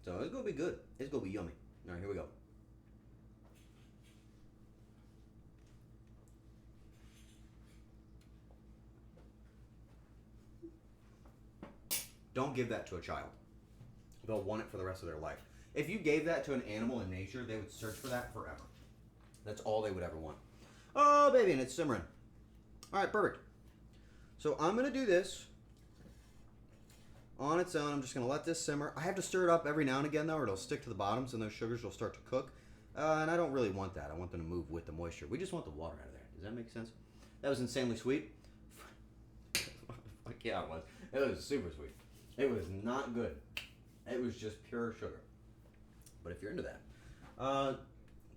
So it's going to be good. It's going to be yummy. All right, here we go. Don't give that to a child. They'll want it for the rest of their life. If you gave that to an animal in nature, they would search for that forever. That's all they would ever want. Oh, baby, and it's simmering. All right, perfect. So I'm going to do this on its own. I'm just going to let this simmer. I have to stir it up every now and again, though, or it'll stick to the bottoms and those sugars will start to cook. And I don't really want that. I want them to move with the moisture. We just want the water out of there. Does that make sense? That was insanely sweet. Fuck yeah, it was. It was super sweet. It was not good. It was just pure sugar. But if you're into that.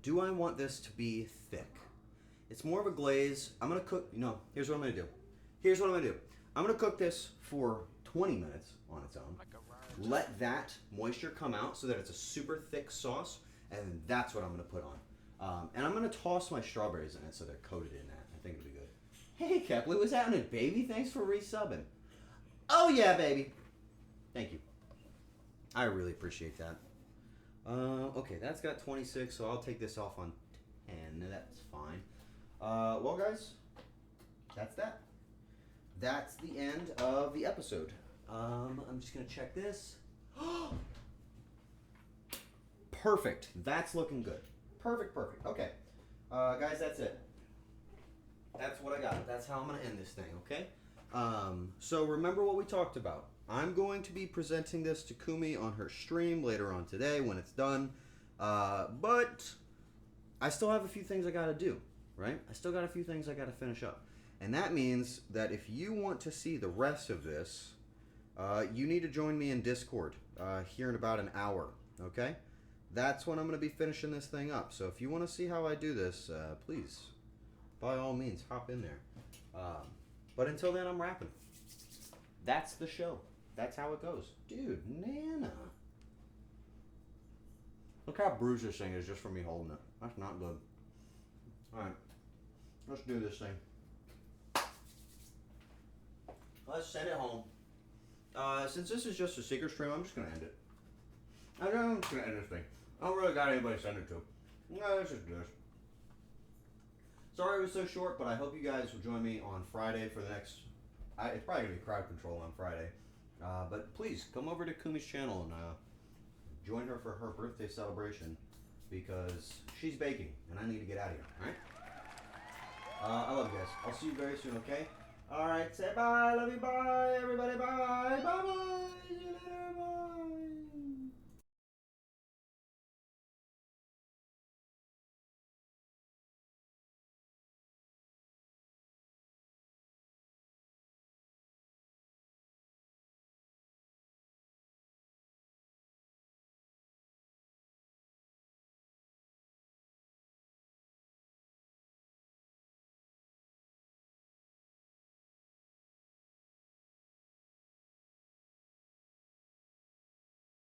Do I want this to be thick? It's more of a glaze. I'm going to cook. Here's what I'm going to do. I'm going to cook this for 20 minutes on its own. Like Arar. Let that moisture come out so that it's a super thick sauce. And that's what I'm going to put on. And I'm going to toss my strawberries in it so they're coated in that. I think it'll be good. Hey, Kepley, what's happening, baby? Thanks for resubbing. Oh, yeah, baby. Thank you. I really appreciate that. Okay, that's got 26, so I'll take this off on 10. That's fine. Well, guys, that's that. That's the end of the episode. I'm just going to check this. Perfect. That's looking good. Perfect. Okay. Guys, that's it. That's what I got. That's how I'm going to end this thing, okay? So remember what we talked about. I'm going to be presenting this to Kumi on her stream later on today when it's done. But I still have a few things I got to do, right? I still got a few things I got to finish up. And that means that if you want to see the rest of this, you need to join me in Discord here in about an hour, okay? That's when I'm going to be finishing this thing up. So if you want to see how I do this, please, by all means, hop in there. But until then, I'm rapping. That's the show. That's how it goes. Dude, Nana. Look how bruised this thing is just from me holding it. That's not good. Alright. Let's do this thing. let's send it home. Since this is just a secret stream, I'm just gonna end it. I'm just gonna end this thing. I don't really got anybody to send it to. No, let's just do this. Sorry it was so short, but I hope you guys will join me on Friday for the next. It's probably gonna be crowd control on Friday. But please come over to Kumi's channel and join her for her birthday celebration because she's baking and I need to get out of here. All right. I love you guys. I'll see you very soon. Okay. All right. Say bye. Love you. Bye. Everybody. Bye. Bye. Bye. See you later. Bye.